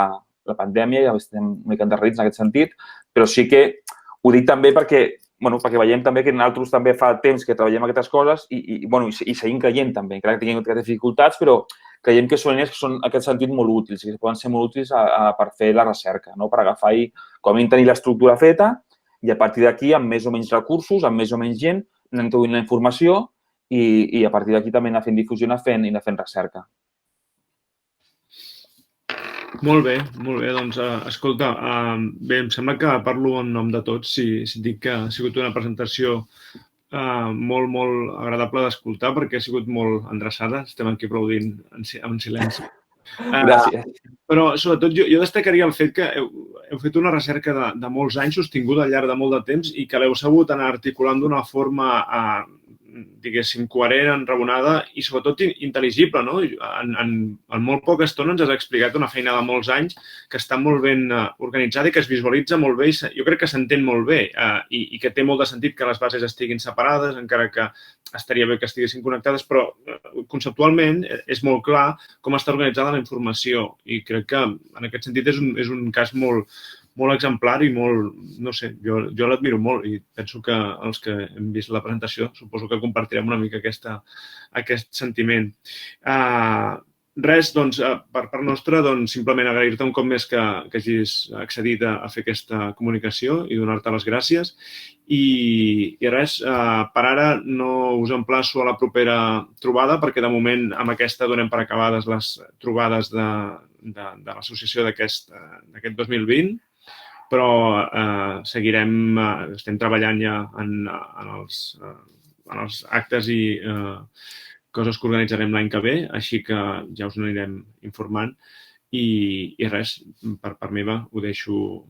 la pandèmia, ja estem una mica endarrerits en aquest sentit, però sí que ho dic també perquè veiem també que nosaltres també fa temps que treballem aquestes coses i seguim creient també, encara que tinguem aquestes dificultats, però creiem que són eines que són en aquest sentit molt útils i que poden ser molt útils per fer la recerca, per agafar i com a mínim tenir l'estructura feta i a partir d'aquí, amb més o menys recursos, amb més o menys gent, anar introduint la informació i a partir d'aquí també anar fent difusió i anar fent recerca. Molt bé. Doncs, escolta, bé, em sembla que parlo en nom de tots si dic que ha sigut una presentació molt agradable d'escoltar perquè ha sigut molt endreçada. Estem aquí aplaudint en silenci. Gràcies. Però, sobretot, jo destacaria el fet que heu fet una recerca de molts anys, sostinguda al llarg de molt de temps i que l'heu sabut anar articulant d'una forma diguéssim, coherent, enraonada i, sobretot, intel·ligible, no? En molt poca estona ens has explicat una feina de molts anys que està molt ben organitzada i que es visualitza molt bé i jo crec que s'entén molt bé i que té molt de sentit que les bases estiguin separades, encara que estaria bé que estiguessin connectades, però conceptualment és molt clar com està organitzada la informació i crec que en aquest sentit és un cas molt exemplar i molt, no sé, jo l'admiro molt i penso que els que hem vist la presentació suposo que compartirem una mica aquest sentiment. Res, doncs, per part nostra, simplement agrair-te un cop més que hagis accedit a fer aquesta comunicació i donar-te les gràcies. I res, per ara no us emplaço a la propera trobada perquè de moment amb aquesta donem per acabades les trobades de l'associació d'aquest 2020. Però seguirem, estem treballant ja en els actes i coses que organitzarem l'any que ve, així que ja us n'anirem informant i res, per part meva ho deixo